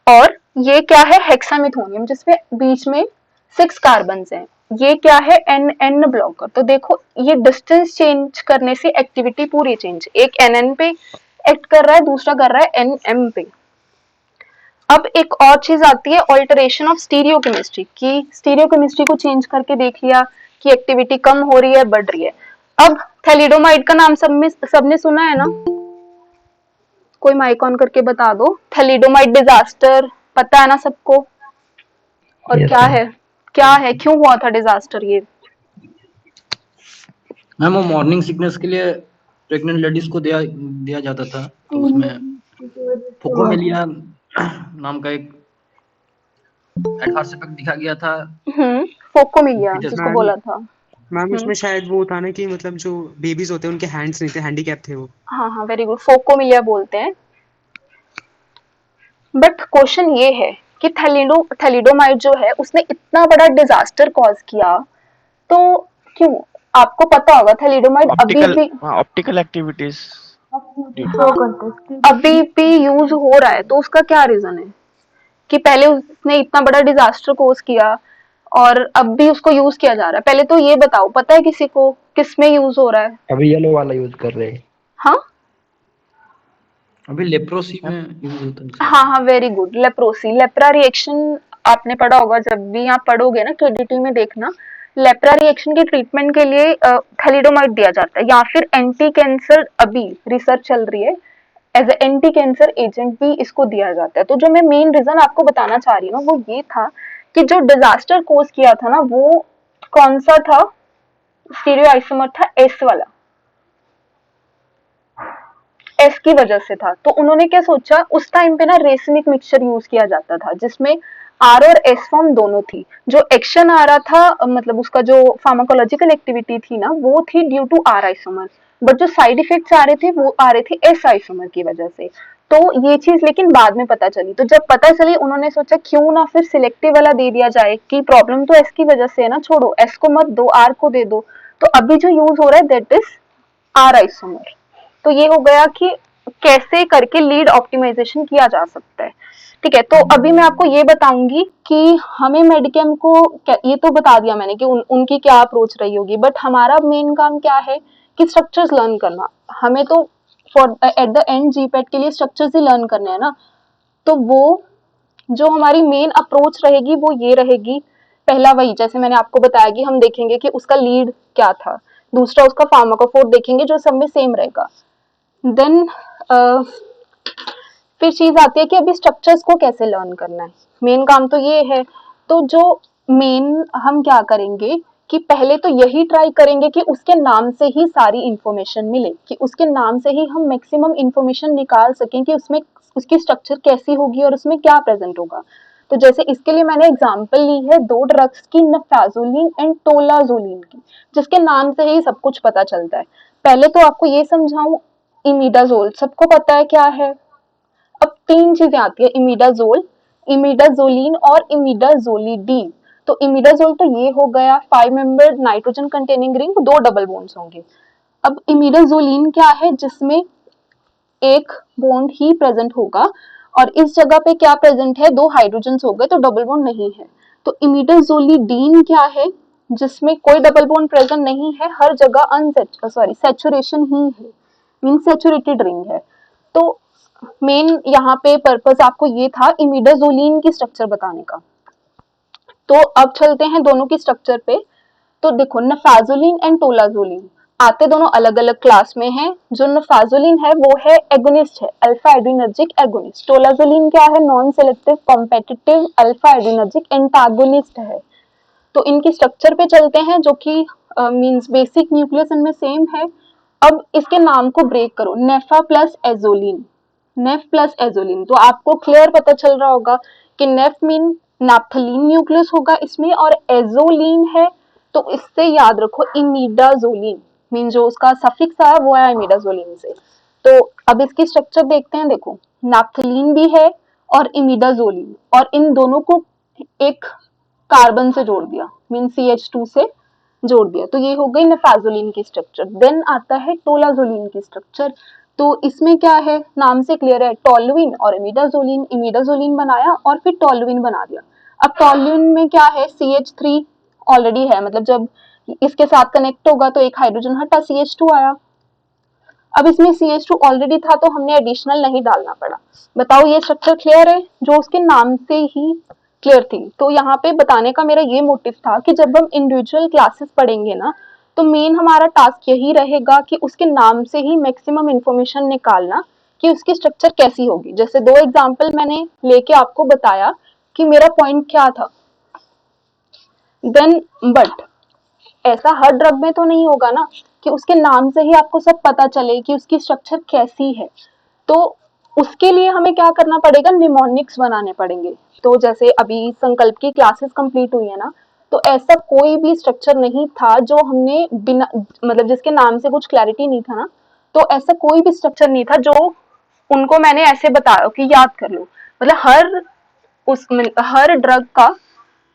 और ये क्या है, हेक्सामिथोनियम जिसमें बीच में 6 कार्बन हैं, ये क्या है, एन ब्लॉकर। तो देखो ये डिस्टेंस चेंज करने से एक्टिविटी पूरी चेंज, एक एन पे एक्ट कर रहा है, दूसरा कर रहा है एन पे। अब एक और चीज आती है ऑल्टरेशन ऑफ स्टीरियोकेमिस्ट्री, की स्टीरियोकेमिस्ट्री को चेंज करके देख लिया कि एक्टिविटी कम हो रही है बढ़ रही है। अब थैलिडोमाइड का नाम सबने सुना है ना, कोई माइक ऑन करके बता दो, थैलिडोमाइड डिजास्टर पता है ना सबको, और Yes, क्या है क्यों हुआ था डिजास्टर ये? मैम वो मॉर्निंग सिकनेस के लिए प्रेग्नेंट लेडीज को दिया जाता था, तो उसमें फोकोमेलिया नाम का एक एडवर्स इफेक्ट दिखा गया था। फोकोमिलिया Fetus जिसको मैम बोला था। मैम उसमें शायद वो था ना कि मतलब जो बेबीज होते हैं उनके हैंड्स नहीं थे, हैंडीकैप थे वो। हाँ वेरी गुड, फोकोमिलिया बोलते हैं। बट क्वेश्चन ये है कि थैलिडोमाइड जो है उसने इतना बड़ा डिजास्टर कॉज किया, तो क्यों? आपको पता होगा थैलिडोमाइड ऑप्टिकल एक्टिविटीज अभी भी यूज हो रहा है, तो उसका क्या रीजन है कि पहले उसने इतना बड़ा डिजास्टर कॉज किया और अब भी उसको यूज किया जा रहा है? पहले तो ये बताओ, पता है किसी को किस में यूज हो रहा है? अभी येलो वाला यूज कर रहे हैं। हाँ अभी लेप्रोसी में यूज होता है शायद। हाँ, very good, leprosy, lepra reaction आपने पढ़ा होगा, जब भी आप पढ़ोगे ना केडीटी में देखना, लेप्रा रिएक्शन के ट्रीटमेंट के लिए थैलिडोमाइड दिया जाता है, या फिर एंटी कैंसर, अभी रिसर्च चल रही है, as a anti cancer agent भी इसको दिया जाता है। तो जो मैं मेन रीजन आपको बताना चाह रही हूँ वो ये था कि जो डिजास्टर कोज किया था ना, वो कौन सा था? स्टीरियो आइसोमर था एस वाला, एस की वजह से था। तो उन्होंने क्या सोचा, उस टाइम पे ना रेसमिक मिक्सचर यूज किया जाता था जिसमें आर और एस फॉर्म दोनों थी। जो एक्शन आ रहा था, मतलब उसका जो फार्माकोलॉजिकल एक्टिविटी थी ना, वो थी due to R isomer, but जो साइड इफेक्ट्स आ रहे थे वो आ रहे थे एस आइसोमर की वजह से। तो ये चीज लेकिन बाद में पता चली, तो जब पता चली उन्होंने सोचा क्यों ना फिर सिलेक्टिव वाला दे दिया जाए, कि प्रॉब्लम तो एस की वजह से है ना, छोड़ो एस को मत दो, आर को दे दो। तो अभी जो यूज हो रहा है दैट इज आर आइसोमर। तो ये हो गया कि कैसे करके लीड ऑप्टिमाइजेशन किया जा सकता है। ठीक है, तो अभी मैं आपको ये बताऊंगी कि हमें मेडिकेम को ये तो बता दिया मैंने कि उनकी क्या अप्रोच रही होगी, बट हमारा मेन काम क्या है कि स्ट्रक्चर्स लर्न करना। हमें तो for at the end GPAT के लिए स्ट्रक्चर्स ही लर्न करने हैं ना। तो वो जो हमारी मेन अप्रोच रहेगी वो ये रहेगी, पहला वही जैसे मैंने आपको बताया कि हम देखेंगे कि उसका लीड क्या था, दूसरा उसका फार्माकोफोर देखेंगे जो सब में सेम रहेगा। देन फिर चीज आती है कि अभी स्ट्रक्चर्स को कैसे लर्न करना है, मेन काम तो ये है। तो जो मेन हम क्या करेंगे कि पहले तो यही ट्राई करेंगे कि उसके नाम से ही सारी इंफॉर्मेशन मिले, कि उसके नाम से ही हम मैक्सिमम इंफॉर्मेशन निकाल सकें कि उसमें उसकी स्ट्रक्चर कैसी होगी और उसमें क्या प्रेजेंट होगा। तो जैसे इसके लिए मैंने एग्जांपल ली है दो ड्रग्स की, नफाजुलिन एंड टोलाजुलिन की, जिसके नाम से ही सब कुछ पता चलता है। पहले तो आपको ये समझाऊं, इमिडाजोल सबको पता है क्या है। अब तीन चीजें आती है, इमिडाजोल, इमिडाजोलिन और इमिडाजोलिडीन। तो इमिडाजोल तो ये हो गया 5 membered nitrogen containing ring, 2 double bonds होंगे। अब इमिडाजोलिन क्या है, जिसमें एक बॉन्ड ही प्रेजेंट होगा, और इस जगह पे क्या प्रेजेंट है, 2 हाइड्रोजन हो गए, तो डबल बॉन्ड नहीं है। तो इमिडाजोलिडीन क्या है, जिसमें कोई डबल बॉन्ड प्रेजेंट नहीं है, हर जगह सैचुरेशन ही है, मीन सैचुरेटेड रिंग है। तो मेन यहाँ पे पर्पस आपको ये था इमिडाजोलिन की स्ट्रक्चर बताने का। तो अब चलते हैं दोनों की स्ट्रक्चर पे। तो देखो, नफाजुलिन एंड टोलाजुलिन आते दोनों अलग अलग क्लास में हैं। जो नफाजुलिन है वो है एगोनिस्ट है, अल्फा एड्रिनर्जिक एगोनिस्ट। टोलाजुलिन क्या है, non selective competitive alpha adrenergic antagonist है। तो इनकी स्ट्रक्चर पे चलते हैं, जो कि मींस बेसिक न्यूक्लियस इनमें सेम है। अब इसके नाम को ब्रेक करो, नेफा प्लस एजोलिन, नेफ प्लस एजोलिन। तो आपको क्लियर पता चल रहा होगा कि नेफ मीन नाफ्थलीन न्यूक्लियस होगा इसमें, और एजोलिन है तो इससे याद रखो इमिडाजोलिन, मीन जो उसका सफिक्स आया वो है इमिडाजोलिन से। तो अब इसकी स्ट्रक्चर देखते हैं। देखो, नाफ्थलीन भी है और इमिडाजोलिन, और इन दोनों को एक कार्बन से जोड़ दिया, मीन CH2 से जोड़ दिया, तो ये हो गई नफाजुलिन की स्ट्रक्चर। देन आता है टोलाजुलिन की स्ट्रक्चर। तो इसमें क्या है, नाम से क्लियर है, टोलुइन और इमिडाजोलिन, इमिडाजोलिन बनाया और फिर टोलुइन बना दिया। अब टोलुइन में क्या है, CH3 ऑलरेडी है, मतलब जब इसके साथ कनेक्ट होगा तो एक हाइड्रोजन हटा, CH2 आया। अब इसमें CH2 ऑलरेडी था तो हमने एडिशनल नहीं डालना पड़ा। बताओ ये स्ट्रक्चर क्लियर है, जो उसके नाम से ही क्लियर थी। तो यहाँ पे बताने का मेरा ये मोटिव था कि जब हम इंडिविजुअल क्लासेस पढ़ेंगे ना, तो मेन हमारा टास्क यही रहेगा कि उसके नाम से ही मैक्सिमम इंफॉर्मेशन निकालना कि उसकी स्ट्रक्चर कैसी होगी। जैसे 2 एग्जाम्पल मैंने लेके आपको बताया कि मेरा पॉइंट क्या था। देन बट ऐसा हर ड्रग में तो नहीं होगा ना कि उसके नाम से ही आपको सब पता चले कि उसकी स्ट्रक्चर कैसी है। तो उसके लिए हमें क्या करना पड़ेगा, निमोनिक्स बनाने पड़ेंगे। तो जैसे अभी संकल्प की क्लासेस कंप्लीट हुई है ना, तो ऐसा कोई भी स्ट्रक्चर नहीं था जो हमने बिना, मतलब जिसके नाम से कुछ क्लैरिटी नहीं था ना, तो ऐसा कोई भी स्ट्रक्चर नहीं था जो उनको मैंने ऐसे बताया कि याद कर लो। मतलब हर उस हर ड्रग का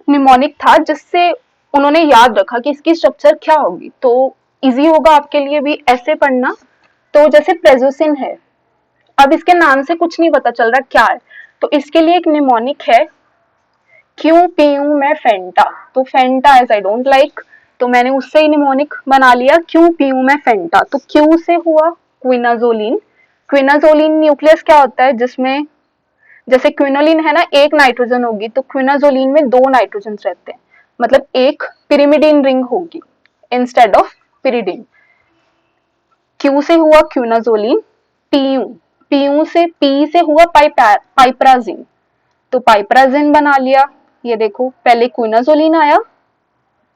निमोनिक था, जिससे उन्होंने याद रखा कि इसकी स्ट्रक्चर क्या होगी। तो इजी होगा आपके लिए भी ऐसे पढ़ना। तो जैसे प्रेजोसिन है, अब इसके नाम से कुछ नहीं पता चल रहा क्या है, तो इसके लिए एक निमोनिक है क्यों पीऊं मैं फेंटा। तो फेंटा एज आई डोंट लाइक, तो मैंने उससे ही निमोनिक बना लिया क्यों पीऊं मैं फेंटा। तो क्यू से हुआ क्विनाजोलिन। क्विनाजोलिन न्यूक्लियस क्या होता है, जिसमें जैसे क्विनोलिन है ना, एक नाइट्रोजन होगी, तो क्विनाजोलिन में दो नाइट्रोजन रहते हैं, मतलब एक पिरिमिडिन रिंग होगी इंस्टेड ऑफ पिरिडिन। क्यू से हुआ क्विनाजोलिन। पीयू, पीयू से पी से हुआ पाइपराजिन, तो पाइपराजिन बना लिया। ये देखो, पहले क्विनाजोलिन आया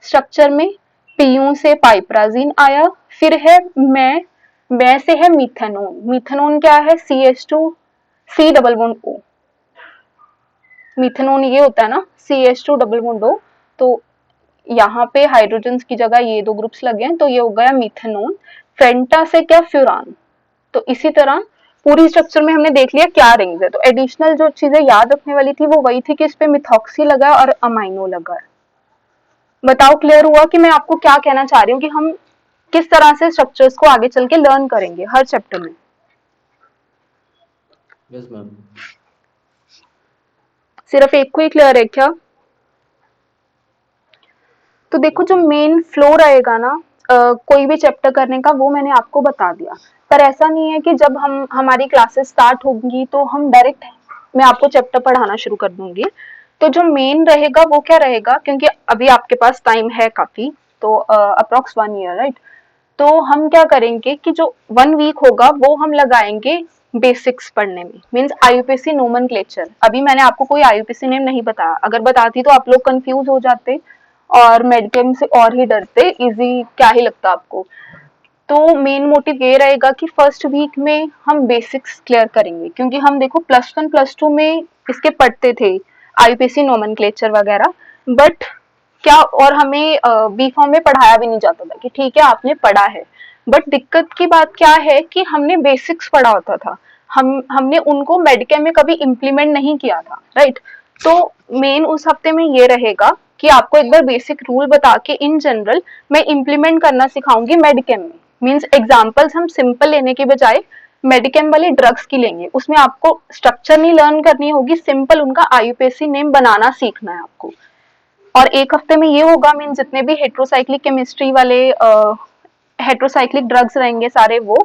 स्ट्रक्चर में, पीयू से पाइपराजिन आया, फिर है मैं से है मीथेनोन। मीथेनोन क्या है, CH2 C double bond O। मीथेनोन ये होता है ना, CH2 डबल बॉन्ड O। तो यहाँ पे हाइड्रोजन की जगह ये दो ग्रुप्स लगे हैं, तो ये हो गया मीथेनोन। फेंटा से क्या, फ्यूरान। तो इसी तरह पूरी स्ट्रक्चर में हमने देख लिया क्या रिंग्स है। तो एडिशनल जो चीजें याद रखने वाली थी वो वही थी कि इस पे मिथॉक्सी लगा और अमाइनो लगा। बताओ क्लियर हुआ कि मैं आपको क्या कहना चाह रही हूँ कि हम किस तरह से स्ट्रक्चर्स को आगे चल के लर्न करेंगे हर चैप्टर में। Yes ma'am. सिर्फ एक को ही क्लियर है क्या? तो देखो, जो मेन फ्लो रहेगा ना कोई भी चैप्टर करने का, वो मैंने आपको बता दिया। पर ऐसा नहीं है कि जब हमारी क्लासेस स्टार्ट होंगी तो हम डायरेक्ट मैं आपको चैप्टर पढ़ाना शुरू कर दूंगी। तो जो मेन रहेगा वो क्या रहेगा, क्योंकि अभी आपके पास टाइम है काफी, तो अप्रोक्स 1 ईयर, राइट। तो हम क्या करेंगे कि जो 1 वीक होगा वो हम लगाएंगे बेसिक्स पढ़ने में, मीन्स आईयूपीएसी नोमेनक्लेचर। अभी मैंने आपको कोई आईयूपीएसी नेम नहीं बताया, अगर बताती तो आप लोग कंफ्यूज हो जाते और मेडिकेम से और ही डरते। इजी क्या ही लगता आपको। तो मेन मोटिव ये रहेगा कि फर्स्ट वीक में हम बेसिक्स क्लियर करेंगे, क्योंकि हम देखो +1 +2 में इसके पढ़ते थे आईयूपीएसी नोमेनक्लेचर वगैरह, बट क्या, और हमें बी फॉर्म में पढ़ाया भी नहीं जाता था कि ठीक है आपने पढ़ा है। बट दिक्कत की बात क्या है कि हमने बेसिक्स पढ़ा होता था, हमने उनको मेडिकेम में कभी इम्प्लीमेंट नहीं किया था, राइट। तो मेन उस हफ्ते में ये रहेगा कि आपको एक बार बेसिक रूल बता के इन जनरल मैं इम्प्लीमेंट करना सिखाऊंगी मेडिकेम में। मीन्स एग्जाम्पल्स हम सिंपल लेने के बजाय मेडिकेम वाली ड्रग्स की लेंगे, उसमें आपको स्ट्रक्चर नहीं लर्न करनी होगी, सिंपल उनका आईयूपीएसी नेम बनाना सीखना है आपको। और एक हफ्ते में ये होगा, मीन जितने भी हेट्रोसाइक्लिक केमिस्ट्री वाले हेट्रोसाइक्लिक ड्रग्स रहेंगे सारे वो,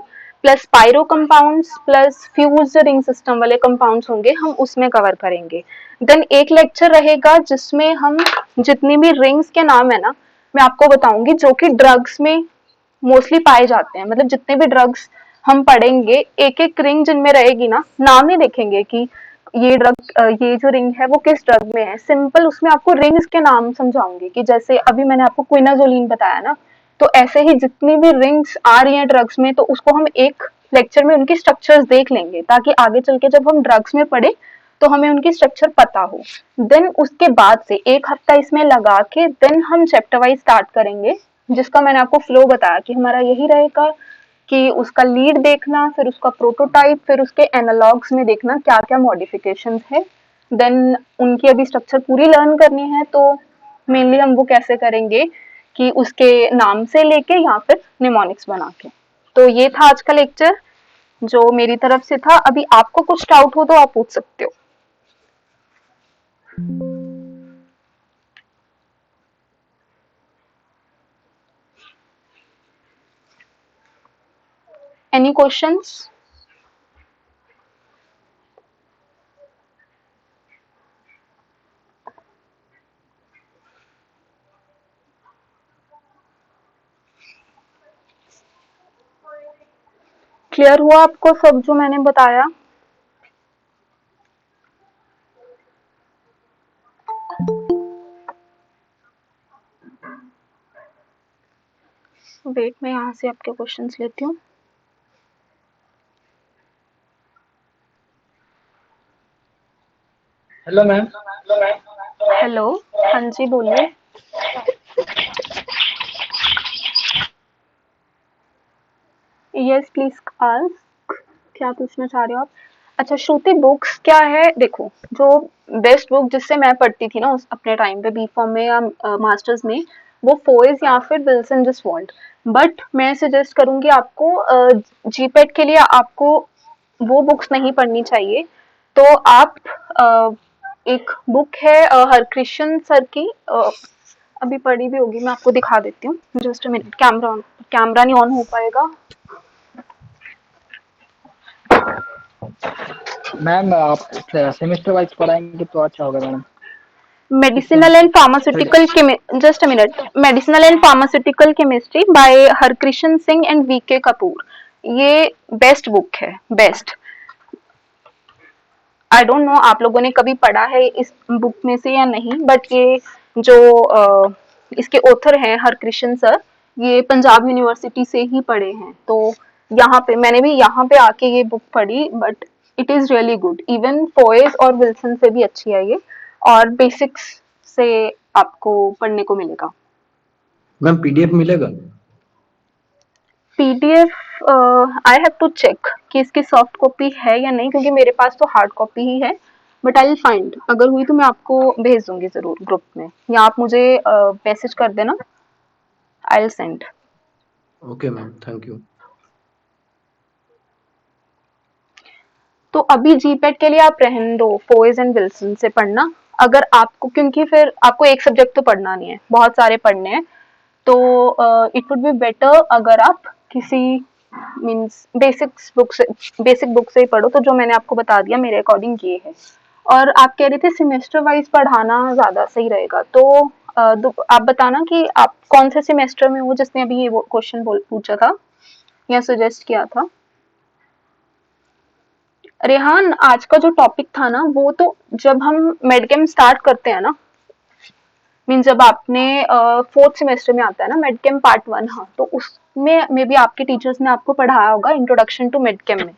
plus pyro compounds plus fuse ring system वाले कंपाउंड्स होंगे, हम उसमें कवर करेंगे। देन एक लेक्चर रहेगा जिसमें हम जितनी भी रिंग्स के नाम है ना, मैं आपको बताऊंगी जो कि ड्रग्स में मोस्टली पाए जाते हैं। मतलब जितने भी ड्रग्स हम पढ़ेंगे, एक एक रिंग जिनमें रहेगी ना, नाम नहीं देखेंगे कि ये ड्रग, ये जो रिंग है वो किस ड्रग में है, सिंपल उसमें आपको रिंग्स के नाम समझाऊंगी। कि जैसे अभी मैंने आपको क्विनाजोलिन बताया ना, तो ऐसे ही जितनी भी रिंग्स आ रही हैं ड्रग्स में, तो उसको हम एक लेक्चर में उनकी स्ट्रक्चर्स देख लेंगे, ताकि आगे चल के जब हम ड्रग्स में पढ़े तो हमें उनकी स्ट्रक्चर पता हो। देन उसके बाद से एक हफ्ता इसमें लगा के देन हम चैप्टर वाइज स्टार्ट करेंगे, जिसका मैंने आपको फ्लो बताया कि हमारा यही रहेगा कि उसका लीड देखना, फिर उसका प्रोटोटाइप, फिर उसके एनालॉग्स में देखना क्या क्या मॉडिफिकेशंस है। देन उनकी अभी स्ट्रक्चर पूरी लर्न करनी है, तो मेनली हम वो कैसे करेंगे कि उसके नाम से लेके या फिर निमोनिक्स बना के। तो ये था आज का लेक्चर जो मेरी तरफ से था। अभी आपको कुछ डाउट हो तो आप पूछ सकते हो। Any questions? क्लियर हुआ आपको सब जो मैंने बताया? वेट, मैं यहाँ से आपके क्वेश्चंस लेती हूँ। Hello ma'am. हेलो, हाँ जी बोलिए। यस प्लीज आस्क, क्या पूछना चाह रहे हो आप? अच्छा, श्रुति बुक्स क्या है? देखो, जो बेस्ट बुक जिससे मैं पढ़ती थी ना उस अपने टाइम पे, बी कॉम में या मास्टर्स में, वो फोइज या फिर विल्सन जसवॉल्ट। बट मैं सजेस्ट करूंगी आपको, जीपेट के लिए आपको वो बुक्स नहीं पढ़नी चाहिए। तो आप अ, एक बुक है हरकृष्ण सर की, अभी पढ़ी भी होगी, मैं आपको दिखा देती हूँ। जस्ट अ मिनट, कैमरा नहीं ऑन हो पाएगा। मैम आप सेमेस्टर वाइज पढ़ाएंगे तो अच्छा होगा madam. Medicinal and pharmaceutical just a minute, medicinal and pharmaceutical chemistry by Harkrishan Singh and V K Kapoor, ये बेस्ट बुक है, बेस्ट। आई डोंट नो आप लोगों ने कभी पढ़ा है इस बुक में से या नहीं, बट ये जो इसके ऑथर हैं हरकृष्ण सर, ये पंजाब यूनिवर्सिटी से ही पढ़े हैं। तो यहाँ पे मैंने भी यहाँ पे आके ये बुक पढ़ी, but it is really good. Even फोइज और विल्सन से भी अच्छी है ये, और बेसिक्स से आपको पढ़ने को मिलेगा। मैम पीडीएफ मिलेगा? PDF I have to check कि इसकी सॉफ्ट कॉपी है या नहीं, क्योंकि मेरे पास तो हार्ड कॉपी ही है। बट आई विल फाइंड, अगर हुई तो मैं आपको भेज दूंगी जरूर ग्रुप में, या आप मुझे मैसेज कर देना, I will send. Okay ma'am, thank you. तो अभी जीपेट के लिए आप रहने दो, फोइज एंड विल्सन से पढ़ना। अगर आपको, क्योंकि फिर आपको एक सब्जेक्ट तो पढ़ना नहीं है, बहुत सारे पढ़ने हैं, तो इट वुड बी बेटर अगर आप किसी मीन्स बेसिक बुक से ही पढ़ो। तो जो मैंने आपको बता दिया मेरे अकॉर्डिंग ये है। और आप कह रहे थे सेमेस्टर वाइज पढ़ाना ज्यादा सही रहेगा, तो आप बताना कि आप कौन से सेमेस्टर में हो, जिसने अभी ये क्वेश्चन पूछा था या सजेस्ट किया था। रेहान, आज का जो टॉपिक था ना, वो तो जब हम मेडकेम स्टार्ट करते हैं ना, मीन जब आपने फोर्थ सेमेस्टर में आता है ना मेडकेम पार्ट 1, हाँ, तो उसमें मे बी आपके टीचर्स ने आपको पढ़ाया होगा इंट्रोडक्शन टू मेडकेम में।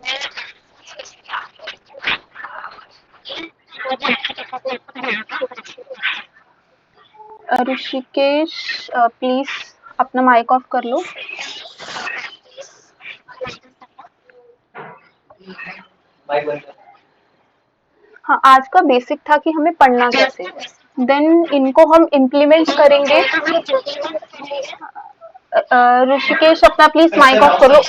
ऋषिकेश, प्लीज अपना माइक ऑफ कर लो। हाँ, आज का बेसिक था कि हमें पढ़ना कैसे है, देन इनको हम इम्प्लीमेंट करेंगे। ऋषिकेश अपना प्लीज माइक ऑफ करो।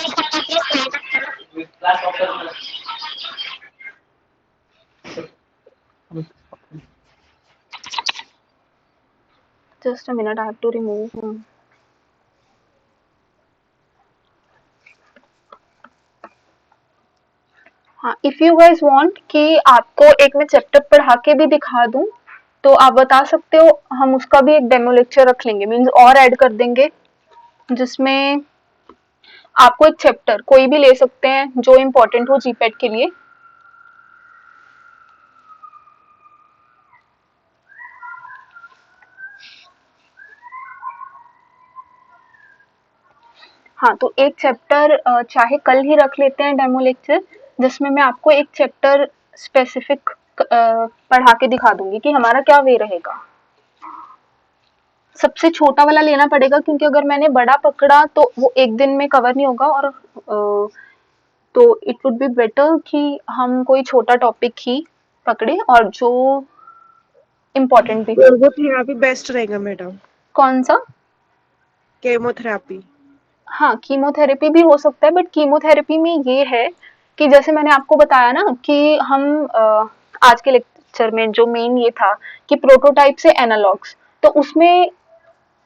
Just a minute, I have to remove him. हाँ, इफ यू गाइस वांट कि आपको एक मैं चैप्टर पढ़ा के भी दिखा दूं, तो आप बता सकते हो, हम उसका भी एक डेमो लेक्चर रख लेंगे, मीन्स और ऐड कर देंगे, जिसमें आपको एक चैप्टर कोई भी ले सकते हैं जो इम्पोर्टेंट हो जीपेट के लिए। हाँ, तो एक चैप्टर चाहे कल ही रख लेते हैं डेमो लेक्चर, जिसमें मैं आपको एक चैप्टर स्पेसिफिक पढ़ा के दिखा दूंगी कि हमारा क्या वे रहेगा। सबसे छोटा वाला लेना पड़ेगा, क्योंकि अगर मैंने बड़ा पकड़ा तो वो एक दिन में कवर नहीं होगा, और तो इट वुड बी बेटर कि हम कोई छोटा टॉपिक ही पकड़े और जो इम्पोर्टेंट भी हो। केमोथेरेपी बेस्ट रहेगा मैडम। कौन सा? केमोथेरेपी। हाँ, कीमोथेरेपी भी हो सकता है, बट कीमोथेरेपी में ये है कि जैसे मैंने आपको बताया ना कि हम आज के लेक्चर में जो मेन ये था कि प्रोटोटाइप से एनालॉग्स, तो उसमें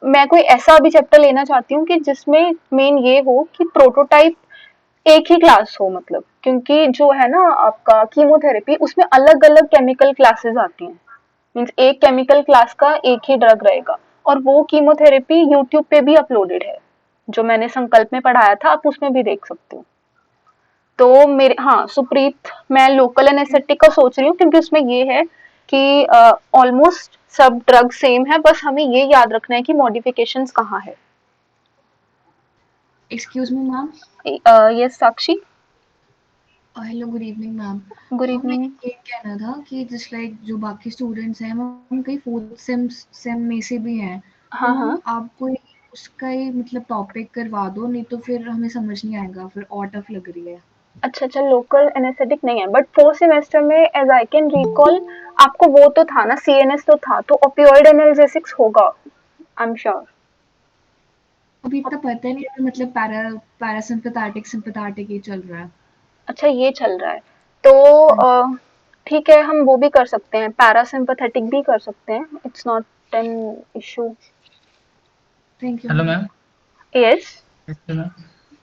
मैं कोई ऐसा भी चैप्टर लेना चाहती हूँ कि जिसमें मेन ये हो कि प्रोटोटाइप एक ही क्लास हो, मतलब क्योंकि जो है ना आपका कीमोथेरेपी, उसमें अलग अलग केमिकल क्लासेस आती हैं, मीन्स एक केमिकल क्लास का एक ही ड्रग रहेगा। और वो कीमोथेरेपी यूट्यूब पे भी अपलोडेड है, जो मैंने संकल्प में पढ़ाया था, आप उसमें भी देख सकते हो। तो मेरे, हाँ सुप्रीत, मैं लोकल एनेस्थेटिक का सोच रही हूँ, क्योंकि उसमें ये है कि ऑलमोस्ट सब ड्रग सेम है, बस हमें ये याद रखना है कि मॉडिफिकेशंस कहाँ है। Excuse me ma'am. Yes Sakshi, hello, good evening ma'am. Good तो मैं इवनिंग। ये कहना था कि जस्ट लाइक जो बाकी स्टूडेंट्स हैं हम कई फोर्थ सेम में से भी हैं, तो हाँ हाँ, आप कोई उसका ही मतलब टॉपिक करवा दो, नहीं तो फिर हमें समझ नहीं आएगा, फिर और टफ लग रही है। अच्छा, लोकल एनेस्थेटिक नहीं है, बट 4th सेमेस्टर में एज आई कैन रिकॉल आपको वो तो था ना, सीएनएस तो था, तो ओपियोइड एनाल्जेसिक्स होगा, आई एम श्योर। अभी इतना पता नहीं है, मतलब पैरासिम्पैथेटिक सिम्पैथेटिक ये चल रहा है। अच्छा, ये चल रहा है, तो ठीक है, हम वो भी कर सकते हैं, पैरासिम्पैथेटिक भी कर सकते हैं, it's not an issue. Thank you hello ma'am. Ma'am. Yes,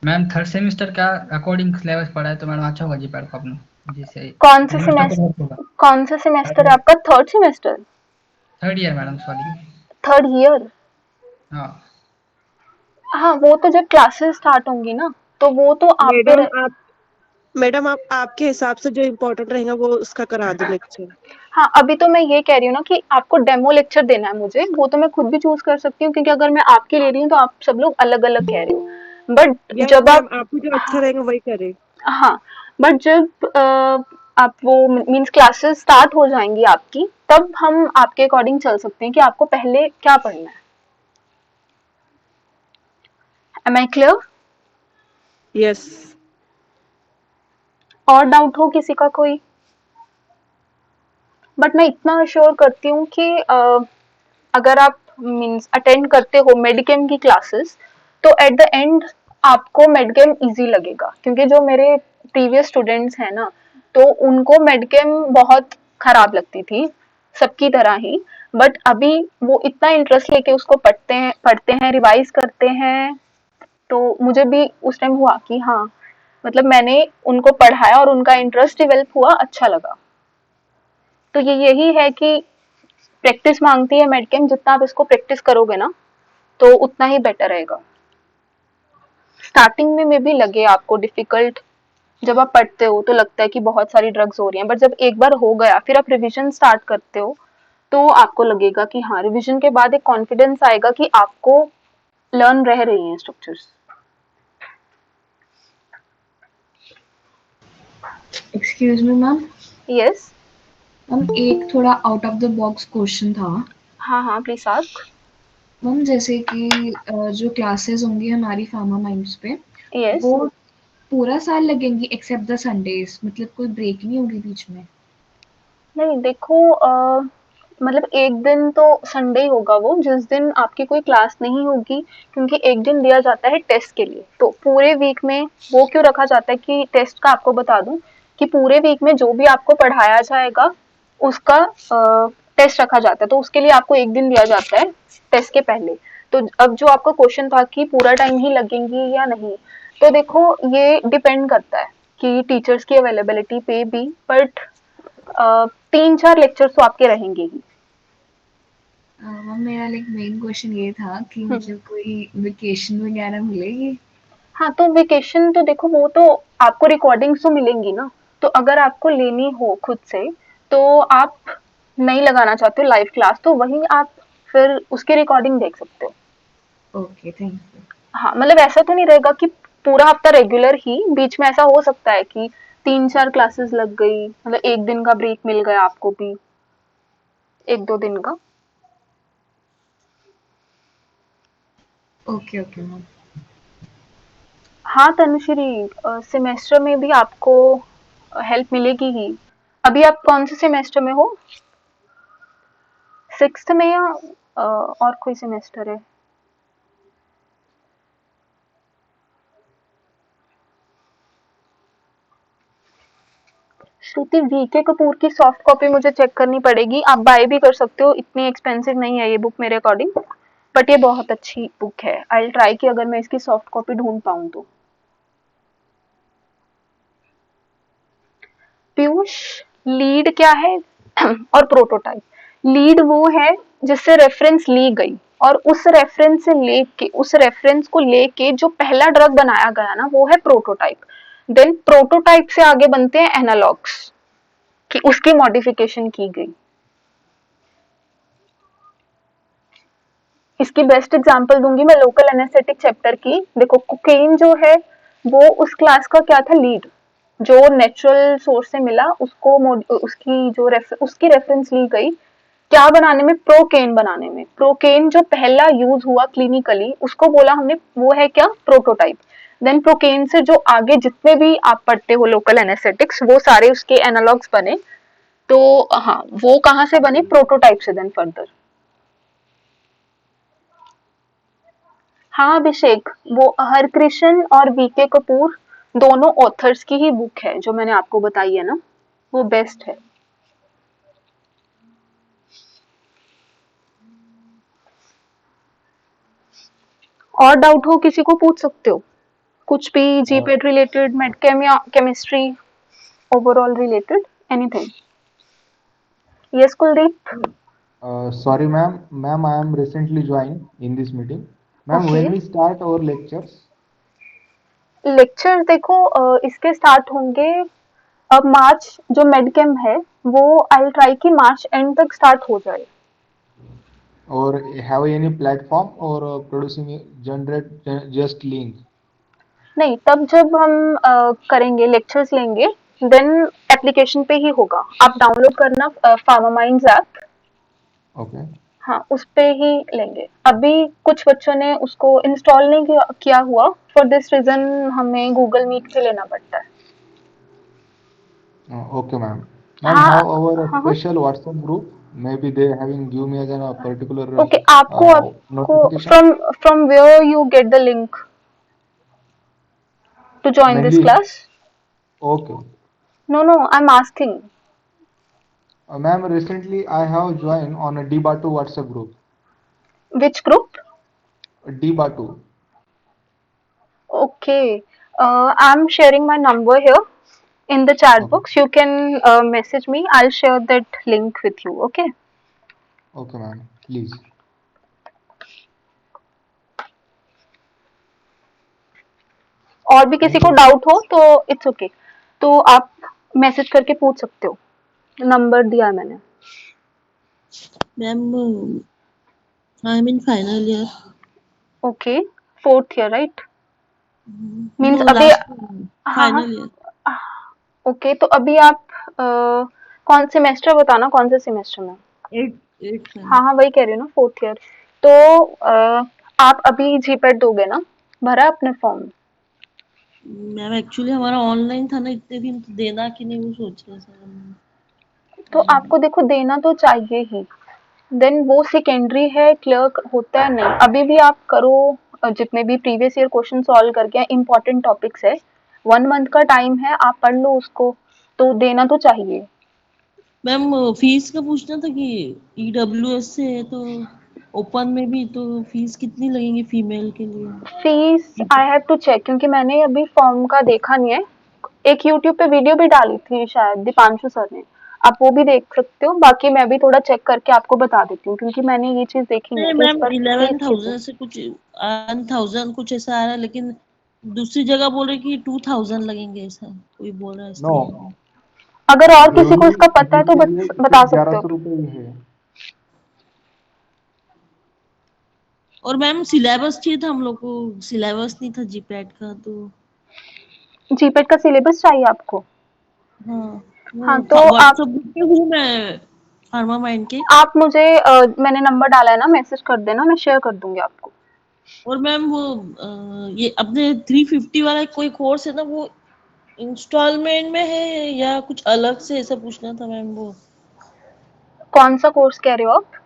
ma'am third semester का अकॉर्डिंग सिलेबस पढ़ा है तो मैडम अच्छा होगा जीपैड का अपना, जिससे कौन सा इन्वेस्टर को सेमेस्टर, हेल्प होगा। कौन सा सेमेस्टर है आपका? Third semester, third year madam, sorry. Third year? हाँ हाँ, वो तो जब क्लासेस स्टार्ट होंगी ना, तो वो तो आप पे मैडम आप आपके हिसाब से जो इम्पोर्टेंट रहेगा वो उसका करा दो लेक्चर। हाँ, अभी तो मैं ये कह रही हूँ ना कि आपको डेमो लेक्चर देना है मुझे, वो तो मैं खुद भी चूज कर सकती हूँ, क्योंकि अगर मैं आपकी ले रही हूँ तो आप सब लोग अलग अलग कह रहे हो, बट यस जब मैम, आप, आपको जो अच्छा रहेगा वही करे। हाँ, बट जब आप वो मीन्स क्लासेस स्टार्ट हो जाएंगी आपकी, तब हम आपके अकॉर्डिंग चल सकते हैं कि आपको पहले क्या पढ़ना है। Am I clear? यस। और डाउट हो किसी का कोई? बट मैं इतना अश्योर करती हूँ कि अगर आप मीन्स अटेंड करते हो मेडिकेम की क्लासेस, तो एट द एंड आपको मेडिकेम इजी लगेगा, क्योंकि जो मेरे प्रीवियस स्टूडेंट्स हैं ना, तो उनको मेडिकेम बहुत खराब लगती थी, सबकी तरह ही, बट अभी वो इतना इंटरेस्ट लेके उसको पढ़ते हैं, रिवाइज करते हैं, तो मुझे भी उस टाइम हुआ कि हाँ, मतलब मैंने उनको पढ़ाया और उनका इंटरेस्ट डेवलप हुआ, अच्छा लगा। तो ये यही है कि प्रैक्टिस मांगती है मेडकेम, जितना आप इसको प्रैक्टिस करोगे ना, तो उतना ही बेटर रहेगा। स्टार्टिंग में मे भी लगे आपको डिफिकल्ट, जब आप पढ़ते हो तो लगता है कि बहुत सारी ड्रग्स हो रही हैं, बट जब एक बार हो गया, फिर आप रिवीजन स्टार्ट करते हो, तो आपको लगेगा कि हाँ, रिवीजन के बाद एक कॉन्फिडेंस आएगा कि आपको लर्न रह रही हैं structures. Excuse me ma'am. Yes. Ma'am एक थोड़ा out of the box question था। हाँ, प्लीज आस्क। मैम जैसे कि जो क्लासेस होंगी हमारी फार्मा माइंड्स पे, यस। वो पूरा साल लगेंगी एक्सेप्ट द संडेज, मतलब कोई ब्रेक नहीं होगी बीच में? नहीं, देखो मतलब एक दिन तो संडे ही होगा, वो जिस दिन आपकी कोई क्लास नहीं होगी, क्योंकि एक दिन दिया जाता है टेस्ट के लिए, तो पूरे वीक में वो क्यों रखा जाता है कि टेस्ट का आपको बता दूं कि पूरे वीक में जो भी आपको पढ़ाया जाएगा उसका टेस्ट रखा जाता है, तो उसके लिए आपको एक दिन दिया जाता है टेस्ट के पहले। तो अब जो आपका क्वेश्चन था कि पूरा टाइम ही लगेंगी या नहीं, तो देखो ये डिपेंड करता है कि टीचर्स की अवेलेबिलिटी पे भी, बट 3-4 लेक्चर्स तो आपके रहेंगे ही। मैम मेरा लाइक मेन क्वेश्चन ये था कि हम्म। मतलब कोई वेकेशन वगैरह मिलेगी? हाँ, तो वेकेशन तो देखो, वो तो आपको रिकॉर्डिंग्स तो मिलेंगी ना, तो अगर आपको लेनी हो खुद से, तो आप नहीं लगाना चाहते हो लाइव क्लास, तो वहीं आप फिर उसकी रिकॉर्डिंग देख सकते हो। Okay, thank you. हाँ, मतलब ऐसा तो नहीं रहेगा कि पूरा हफ्ता रेगुलर ही, बीच में ऐसा हो सकता है कि 3-4 क्लासेस लग गई, मतलब एक दिन का ब्रेक मिल गया आपको भी, 1-2 दिन का। Okay okay ma'am. हाँ तनुश्री, सेमेस्टर में भी आपको हेल्प मिलेगी ही। अभी आप कौन से सेमेस्टर में हो? 6th में या और कोई सेमेस्टर है? श्रुति, वीके कपूर की सॉफ्ट कॉपी मुझे चेक करनी पड़ेगी, आप बाय भी कर सकते हो, इतनी एक्सपेंसिव नहीं है ये बुक मेरे अकॉर्डिंग, बट ये बहुत अच्छी बुक है। आई विल ट्राई कि अगर मैं इसकी सॉफ्ट कॉपी ढूंढ पाऊँ तो। पीयूष, लीड क्या है और प्रोटोटाइप? लीड वो है जिससे रेफरेंस ली गई, और उस रेफरेंस से लेके, उस रेफरेंस को लेके जो पहला ड्रग बनाया गया ना, वो है प्रोटोटाइप। देन प्रोटोटाइप से आगे बनते हैं एनालॉग्स, कि उसकी मॉडिफिकेशन की गई। इसकी बेस्ट एग्जांपल दूंगी मैं लोकल एनेस्थेटिक चैप्टर की। देखो, कोकेन जो है वो उस क्लास का क्या था, लीड, जो नेचुरल सोर्स से मिला, उसको उसकी जो उसकी रेफरेंस ली गई क्या बनाने में, प्रोकेन बनाने में। प्रोकेन जो पहला यूज हुआ क्लिनिकली, उसको बोला हमने वो है क्या, प्रोटोटाइप। देन प्रोकेन से जो आगे जितने भी आप पढ़ते हो लोकल एनेस्थेटिक्स वो सारे उसके एनालॉग्स बने। तो हाँ, वो कहाँ से बने? प्रोटोटाइप से देन फर्दर। हाँ अभिषेक, वो हरकृष्ण और वीके कपूर दोनों ऑथर्स की ही बुक है जो मैंने आपको बताई है ना, वो बेस्ट है। और डाउट हो किसी को पूछ सकते हो, कुछ भी जीपेट रिलेटेड, मेडकेम या chemistry overall related, anything. Yes Kuldeep. Sorry, ma'am. Ma'am, I am recently joined in this meeting. Ma'am, okay, when we start our lectures? Lecture देखो इसके स्टार्ट होंगे अब मार्च, जो मेडकेम है वो आई ट्राई कि मार्च एंड तक स्टार्ट हो जाए। Or have any platform or producing just link? नहीं, तब जब हम करेंगे लेक्चर्स लेंगे देन एप्लीकेशन पे ही होगा। आप डाउनलोड करना फार्मामाइंड्स ऐप, Okay. हाँ उस पे ही लेंगे। अभी कुछ बच्चों ने उसको इंस्टॉल नहीं किया हुआ, फॉर दिस रीजन हमें गूगल मीट से लेना पड़ता है। Okay, ma'am. Ma'am, हाँ have our हाँ हाँ special WhatsApp group. Maybe they having give me as a particular okay. आपको notification. From where you get the link to join this Mainly, class? okay. No no, I am asking Ma'am, recently I have joined on a Dbatu WhatsApp group. Which group? Dbatu. Okay, I'm sharing my number here in the chat Okay. box. You can message me. I'll share that link with you. Okay. Okay, ma'am. Please. और भी किसी Thank को you. Doubt हो तो it's okay, तो आप message करके पूछ सकते हो, नंबर दिया है मैंने। Ma'am I am in final year. Okay, 4th year right? Means no अभी, लास्ट हाँ हाँ फाइनल ईयर। ओके, तो अभी आप कौन सेमेस्टर बताना, कौन से सेमेस्टर में? 8 हाँ हाँ वही कह रही हूँ ना, 4th ईयर। तो आप अभी जीपेट दोगे ना, भरा अपने फॉर्म? मैम एक्चुअली हमारा ऑनलाइन था ना इतने दिन, तो देना कि नहीं वो सोच रहे सर हम। तो आपको देखो देना तो चाहिए ही, देन वो सेकेंडरी है, क्लियर होता है नहीं, अभी भी आप करो। जितने भी प्रीवियस ईयर क्वेश्चन सॉल्व करके इम्पोर्टेंट टॉपिक्स है, 1 मंथ का टाइम है, आप पढ़ लो उसको, तो देना तो चाहिए। मैम फीस का पूछना था कि ईडब्ल्यूएस से है तो ओपन में भी, तो फीस कितनी लगेंगी फीमेल के लिए? Fees I have to check, क्योंकि मैंने अभी फॉर्म का देखा नहीं है। एक यूट्यूब पे वीडियो भी डाली थी शायद दीपांशु सर ने, आप वो भी देख सकते हो। बाकी मैं भी थोड़ा चेक करके आपको बता देती हूँ, क्योंकि मैंने ये चीज देखी नहीं है नहीं कि इस मैम, पर फीस कितनी। 11,000 से कुछ 1,000 कुछ ऐसा आ रहा है, लेकिन दूसरी जगह बोल रहे कि 2,000 लगेंगे, ऐसा कोई बोल रहा है इस तरह No. का। अगर और किसी को Mainly इसका पता है तो GK लिए बता सिर्फ सकते हो। 1100 रुपये ही है। और मैम सिलेबस चाहिए था हम लोग को, सिलेबस नहीं था जीपैट का, तो जीपेट का सिलेबस चाहिए आपको? हाँ हाँ वो तो आप व्हाट्सएप ग्रुप पे हूँ मैं, फार्मा माइंड के। आप मुझे मैंने नंबर डाला है ना, मैसेज कर देना, मैं शेयर कर दूंगी आपको। और मैम वो ये अपने 350 वाला कोई कोर्स है ना, वो इंस्टॉलमेंट में है या कुछ अलग से, ऐसा पूछना था मैम। वो कौन सा कोर्स कह रहे हो आप?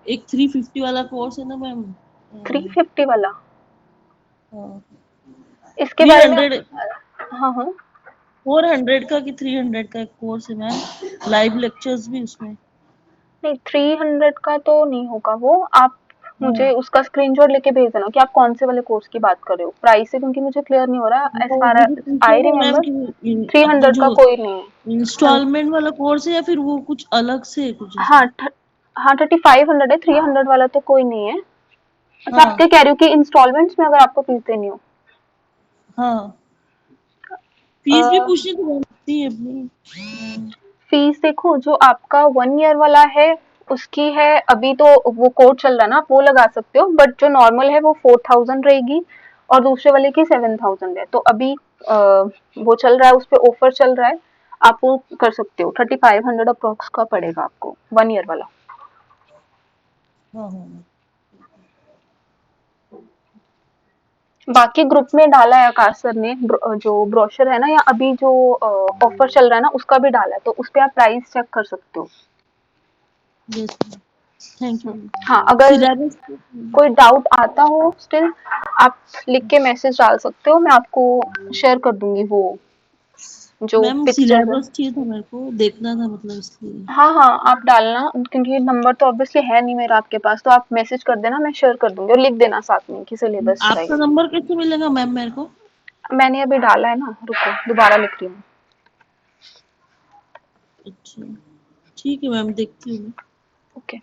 एक 350 वाला कोर्स है ना मैम। 350 वाला? हाँ इसके थ्री बारे में हंड्रेड हाँ हाँ 400 का कि 300 का एक कोर्स है मैम, लाइव लेक्चर्स भी उसमें। नहीं, 300 का तो नहीं होगा वो। आप हाँ मुझे उसका स्क्रीनशॉट लेके भेज देना कि आप कौन से वाले कोर्स की बात कर रहे हो। प्राइस से क्योंकि मुझे क्लियर नहीं हो रहा, एज वो फार मुझे पूछना आई था मैम रिमेम्बर कि अपने 300 का जो कोई नहीं है। इंस्टॉलमेंट वाला कोर्स है या फिर वो कुछ अलग से है कुछ हाँ ऐसा। हाँ 3500 है, 300 वाला तो कोई नहीं है। अच्छा, आप हाँ क्या कह रहे हो कि इंस्टॉलमेंट्स में अगर आपको फीस देनी हो? हाँ फीस भी पूछनी तो बनती है अपनी। फीस देखो, जो आपका 1 ईयर वाला है उसकी है, अभी तो वो कोड चल रहा है ना, आप वो लगा सकते हो, बट जो नॉर्मल है वो 4000 रहेगी और दूसरे वाले की 7000 है। तो अभी वो चल रहा है, उस पर ऑफर चल रहा है, आप वो कर सकते हो। 3500 अप्रोक्स का पड़ेगा आपको 1 ईयर वाला। हाँ हाँ बाकी ग्रुप में डाला है आकाश सर ने जो ब्रोशर है ना, या अभी जो ऑफर चल रहा है ना उसका भी डाला है, तो उस पे आप प्राइस चेक कर सकते हो। Yes ma'am, thank you. हाँ, अगर सिलेबस कोई डाउट आता हो स्टिल, आप लिख के मैसेज डाल सकते हो, मैं आपको शेयर कर दूंगी वो जो मैम पिक्चर है। सिलेबस चाहिए था, मेरे को देखना था मतलब इसलिए। हाँ हाँ, आप डालना, क्योंकि नंबर तो ऑब्वियसली है नहीं मेरा आपके पास, तो आप मैसेज कर देना, मैं शेयर कर दूंगी, और लिख देना साथ में कि सिलेबस आपका चाहिए। नंबर कैसे मिलेगा मैम मेरे को? मैंने अभी डाला है ना, रुको दोबारा लिख रही हूँ। अच्छा ठीक है मैम, देखती हूँ मैं। ओके।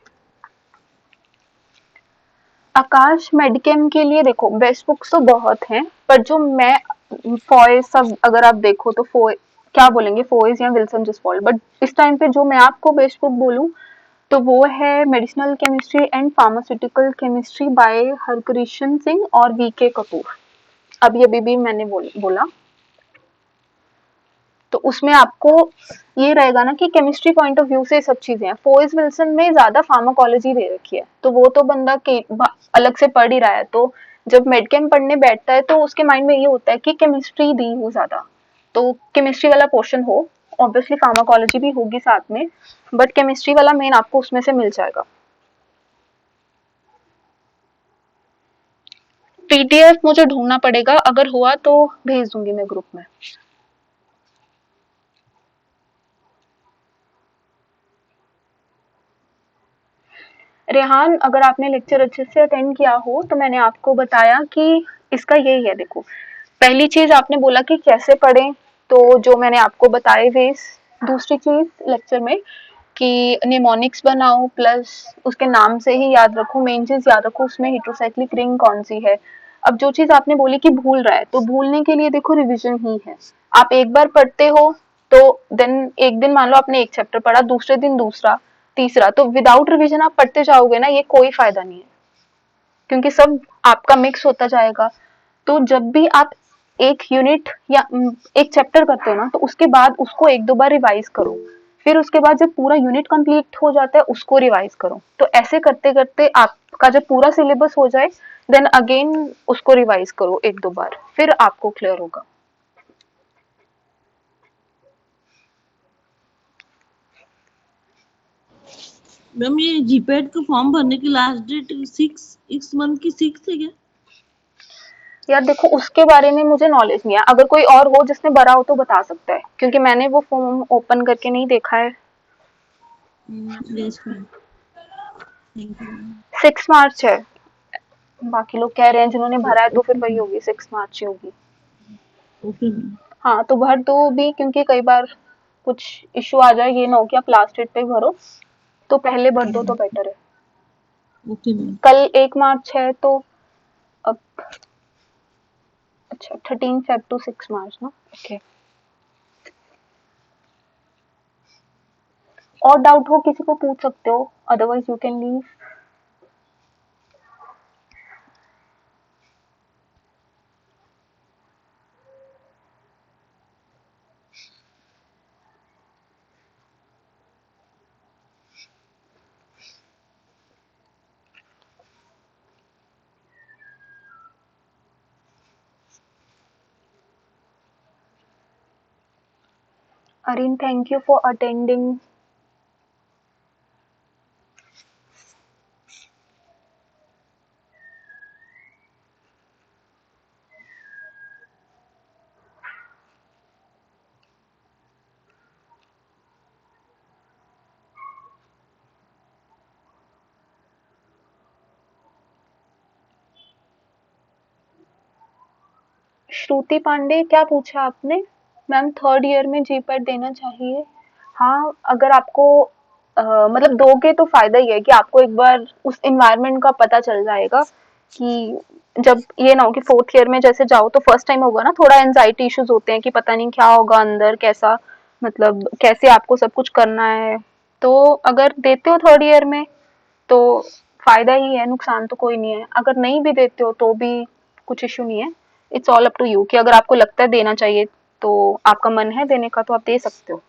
आकाश मेडिकेम के लिए देखो बेस्ट बुक्स तो बहुत हैं, पर जो मैं फॉय सब अगर आप देखो तो फॉय क्या बोलेंगे, फॉयज या विल्सन जिसफॉल्ड, बट इस टाइम पे जो मैं आपको बेस्ट बुक बोलूं तो वो है medicinal chemistry and pharmaceutical chemistry by Harkrishan Singh और वीके कपूर। अभी भी मैंने बोला, तो उसमें आपको ये रहेगा ना कि केमिस्ट्री पॉइंट ऑफ व्यू से सब चीजें हैं। फोइज विल्सन में ज्यादा फार्माकोलॉजी दे रखी है, तो वो तो बंदा के अलग से पढ़ ही रहा है, तो जब मेडकेम पढ़ने बैठता है तो उसके माइंड में ये होता है कि केमिस्ट्री दी हो ज्यादा, तो केमिस्ट्री वाला पोर्शन हो, ऑब्वियसली फार्माकोलॉजी भी होगी साथ में, बट केमिस्ट्री वाला मेन आपको उसमें से मिल जाएगा। पीडीएफ मुझे ढूंढना पड़ेगा, अगर हुआ तो भेज दूंगी मैं ग्रुप में। रेहान, अगर आपने लेक्चर अच्छे से अटेंड किया हो तो मैंने आपको बताया कि इसका यही है। देखो, पहली चीज आपने बोला कि कैसे पढ़ें, तो जो मैंने आपको बताए वेस। दूसरी चीज लेक्चर में कि निमोनिक्स बनाओ, प्लस उसके नाम से ही याद रखो, मेन चीज याद रखो उसमें हेटेरोसाइक्लिक रिंग कौन सी है। अब जो चीज आपने बोली कि भूल रहा है, तो भूलने के लिए देखो रिवीजन ही है। आप एक बार पढ़ते हो तो देन एक दिन मान लो आपने एक चैप्टर पढ़ा, दूसरे दिन दूसरा, तीसरा, तो विदाउट रिवीजन आप पढ़ते जाओगे ना, ये कोई फायदा नहीं है, क्योंकि सब आपका मिक्स होता जाएगा। तो जब भी आप एक यूनिट या एक चैप्टर करते हो ना, तो उसके बाद उसको एक दो बार रिवाइज करो, फिर उसके बाद जब पूरा यूनिट कंप्लीट हो जाता है उसको रिवाइज करो। तो ऐसे करते करते आपका जब पूरा सिलेबस हो जाए, देन अगेन उसको रिवाइज करो एक दो बार, फिर आपको क्लियर होगा। मैम ये जीपैट का फॉर्म भरने की लास्ट डेट इस मंथ की 6 है क्या? यार देखो, उसके बारे में मुझे नॉलेज नहीं है, अगर कोई और हो जिसने भरा हो तो बता सकता है, क्योंकि मैंने वो फॉर्म ओपन करके नहीं देखा है। Yes ma'am, thank you. 6 मार्च है, बाकी लोग कह रहे हैं जिन्होंने भरा है तो फिर वही होगी, 6 मार्च ही होगी। Okay ma'am. हाँ, तो भर दो भी, क्योंकि कई बार कुछ इशू आ जाए, ये ना हो कि आप लास्ट डेट पे भरो, तो पहले भर दो तो बेटर है। Okay ma'am. कल 1 मार्च है, तो अब अच्छा 13 Feb to 6 मार्च ना, ओके। और डाउट हो किसी को पूछ सकते हो, otherwise you can leave. Arin, thank you for attending. श्रुति पांडे, क्या पूछा आपने? मैम 3rd ईयर में जीपैट देना चाहिए। हाँ, अगर आपको मतलब दोगे तो फायदा ही है कि आपको एक बार उस एनवायरनमेंट का पता चल जाएगा, कि जब ये ना हो कि 4th ईयर में जैसे जाओ तो फर्स्ट टाइम होगा ना, थोड़ा एंजाइटी इश्यूज होते हैं कि पता नहीं क्या होगा अंदर, कैसा मतलब कैसे आपको सब कुछ करना है। तो अगर देते हो 3rd ईयर में तो फायदा ही है, नुकसान तो कोई नहीं है। अगर नहीं भी देते हो तो भी कुछ इशू नहीं है, it's all up to you, कि अगर आपको लगता है देना चाहिए तो आपका मन है देने का तो आप दे सकते हो।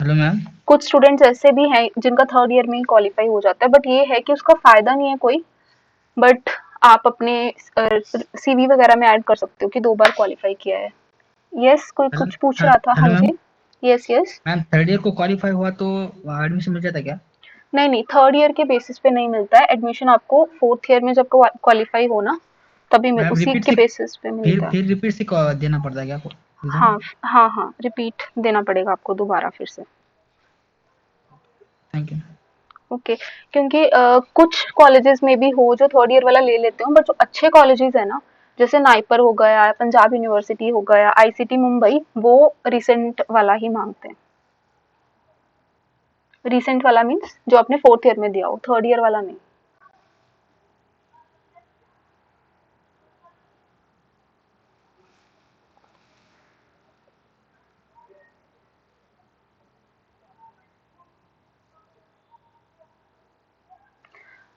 Hello ma'am. कुछ स्टूडेंट्स ऐसे भी हैं जिनका 3rd ईयर में ही क्वालिफाई हो जाता है, बट ये है कि उसका फायदा नहीं है कोई, बट आप अपने सीवी वगैरह में ऐड कर सकते हो कि 2 बार क्वालिफाई किया है। यस, कोई कुछ पूछ रहा था? हाँ हेलो मैम। जी। Yes yes. Ma'am third year को क्वालिफाई हुआ तो एडमिशन मिल जाता क्या? नहीं नहीं, थर्ड ईयर के बेसिस पे नहीं मिलता है एडमिशन, आपको फोर्थ ईयर में जब क्वालिफाई हो ना तभी मैम उसी रिपीट के से बेसिस पे मिलता है। फिर रिपीट से देना पड़ता है क्या आपको एग्जाम? हाँ हाँ हाँ, रिपीट देना पड़ेगा आपको दोबारा फिर से। Thank you. ओके, क्योंकि कुछ कॉलेजेस में भी हो जो थर्ड ईयर वाला ले लेते हो, बट जो अच्छे कॉलेजेस है ना, जैसे नाइपर हो गया, पंजाब यूनिवर्सिटी हो गया, आईसीटी मुंबई, वो रिसेंट वाला ही मांगते हैं। रिसेंट वाला मीन्स जो आपने फोर्थ ईयर में दिया हो, थर्ड ईयर वाला नहीं।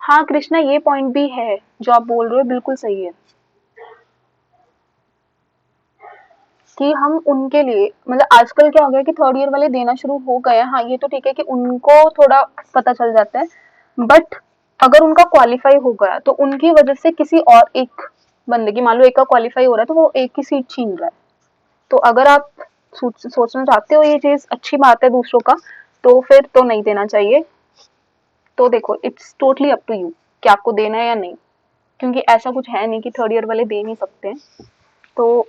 हाँ कृष्णा, ये पॉइंट भी है जो आप बोल रहे हो, बिल्कुल सही है कि हम उनके लिए मतलब आजकल क्या हो गया कि थर्ड ईयर वाले देना शुरू हो गए हैं। हाँ ये तो ठीक है कि उनको थोड़ा पता चल जाता है, बट अगर उनका क्वालिफाई हो गया तो उनकी वजह से किसी और एक बंदे की, मान लो एक का क्वालिफाई हो रहा है तो वो एक की सीट छीन रहा है। तो अगर आप सोचना चाहते हो ये चीज अच्छी बात है दूसरों का, तो फिर तो नहीं देना चाहिए। तो देखो, it's totally up to you कि आपको देना है या नहीं, क्योंकि ऐसा कुछ है नहीं कि थर्ड ईयर वाले दे नहीं सकते हैं। तो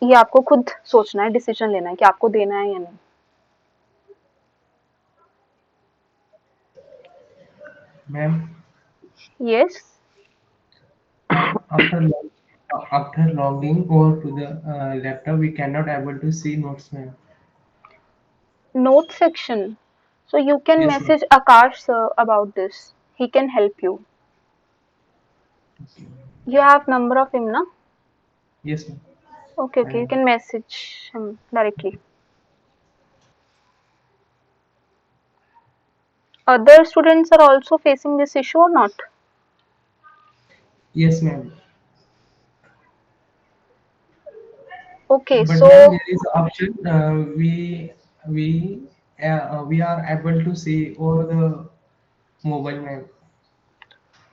ये आपको खुद सोचना है, डिसीजन लेना है कि आपको देना है या नहीं। Ma'am yes. after after logging over to the laptop we cannot able to see notes, ma'am. Note section. So you can Yes, ma'am. message Akash sir about this. He can help you. You have number of him, na? Yes, ma'am. Okay, okay. You can message him directly. Other students are also facing this issue or not? Yes, ma'am. Okay, But so ma'am, there is option. We are able to see over the mobile, ma'am.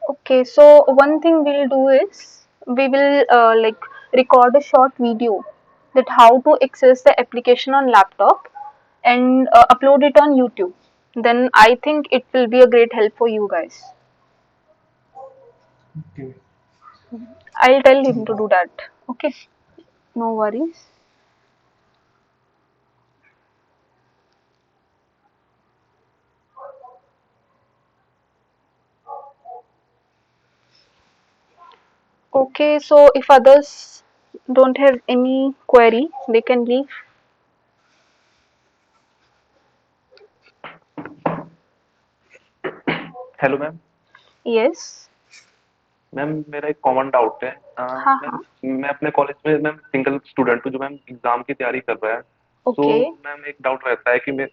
okay, so one thing we'll do is we will like record a short video that how to access the application on laptop and upload it on YouTube. Then I think it will be a great help for you guys. Okay. I'll tell him to do that. Okay, no worries. Okay, so if others don't have any query, they can leave. Hello ma'am. Yes. Ma'am मेरा एक common doubt है। हाँ ma'am हाँ. मैं अपने college में ma'am single student हूँ जो मैम एग्जाम की तैयारी कर रहा है। तो Okay. मैम एक डाउट रहता है कि मैं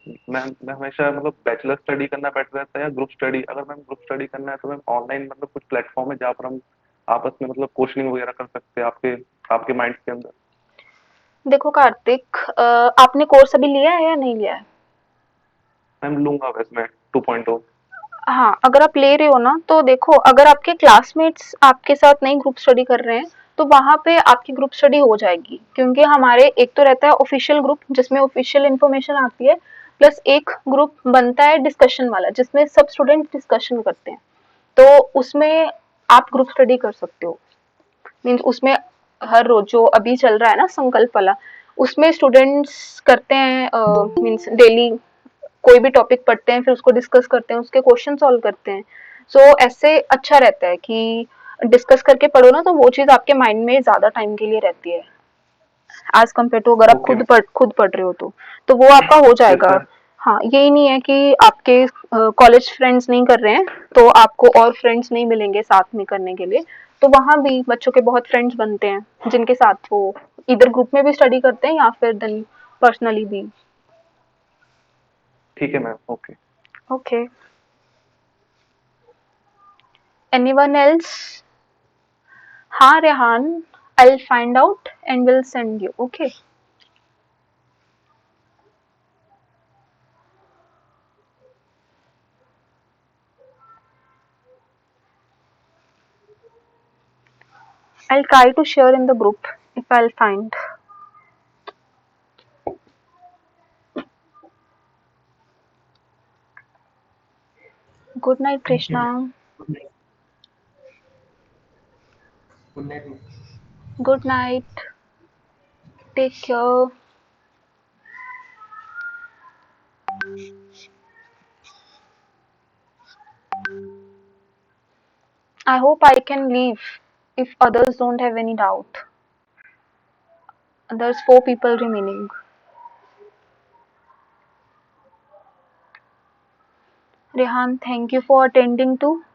हमेशा मतलब बैचलर स्टडी करना बेटर रहता है या ग्रुप स्टडी? अगर मैम ग्रुप स्टडी करना है तो मैम ऑनलाइन मतलब कुछ प्लेटफॉर्म है जहाँ पर हम आपस में मतलब क्वेश्चनिंग वगैरह कर सकते हैं आपके आपके माइंड के अंदर? देखो कार्तिक, आपने कोर्स अभी लिया है या नहीं लिया है? मैम लूंगा वैसे मैं 2.0। हाँ, अगर आप ले रहे हो ना तो देखो, अगर आपके क्लासमेट्स आपके साथ नहीं ग्रुप स्टडी कर रहे हैं तो वहाँ पे आपकी ग्रुप स्टडी हो जाएगी, क्योंकि हमारे एक तो रहता है ऑफिशियल ग्रुप जिसमें ऑफिशियल इन्फॉर्मेशन आती है, प्लस एक ग्रुप बनता है डिस्कशन वाला जिसमें सब स्टूडेंट डिस्कशन करते हैं। तो उसमें आप ग्रुप स्टडी कर सकते हो। मीन्स उसमें हर रोज जो अभी चल रहा है ना संकल्प वाला, उसमें स्टूडेंट्स करते हैं, मीन्स डेली कोई भी टॉपिक पढ़ते हैं, फिर उसको डिस्कस करते हैं, उसके क्वेश्चन सॉल्व करते हैं। सो ऐसे अच्छा रहता है कि डिस्कस करके पढ़ो ना, तो वो चीज आपके माइंड में ज्यादा टाइम के लिए रहती है एज कम्पेयर टू अगर आप ओके खुद पढ़ रहे हो तो वो आपका हो यस जाएगा। मैम। हाँ, यही नहीं है कि आपके कॉलेज फ्रेंड्स नहीं कर रहे हैं तो आपको और फ्रेंड्स नहीं मिलेंगे साथ में करने के लिए। तो वहाँ भी बच्चों के बहुत फ्रेंड्स बनते हैं जिनके साथ वो इधर ग्रुप में भी स्टडी करते हैं या फिर देन पर्सनली भी। ठीक है ma'am. Okay. Okay, anyone else? हाँ Rehan, I'll find out and will send you. Okay. I'll try to share in the group if I'll find. Good night, Krishna. Good night. Good night. Take care. I hope I can leave if others don't have any doubt. There's 4 people remaining. Rehan, thank you for attending too.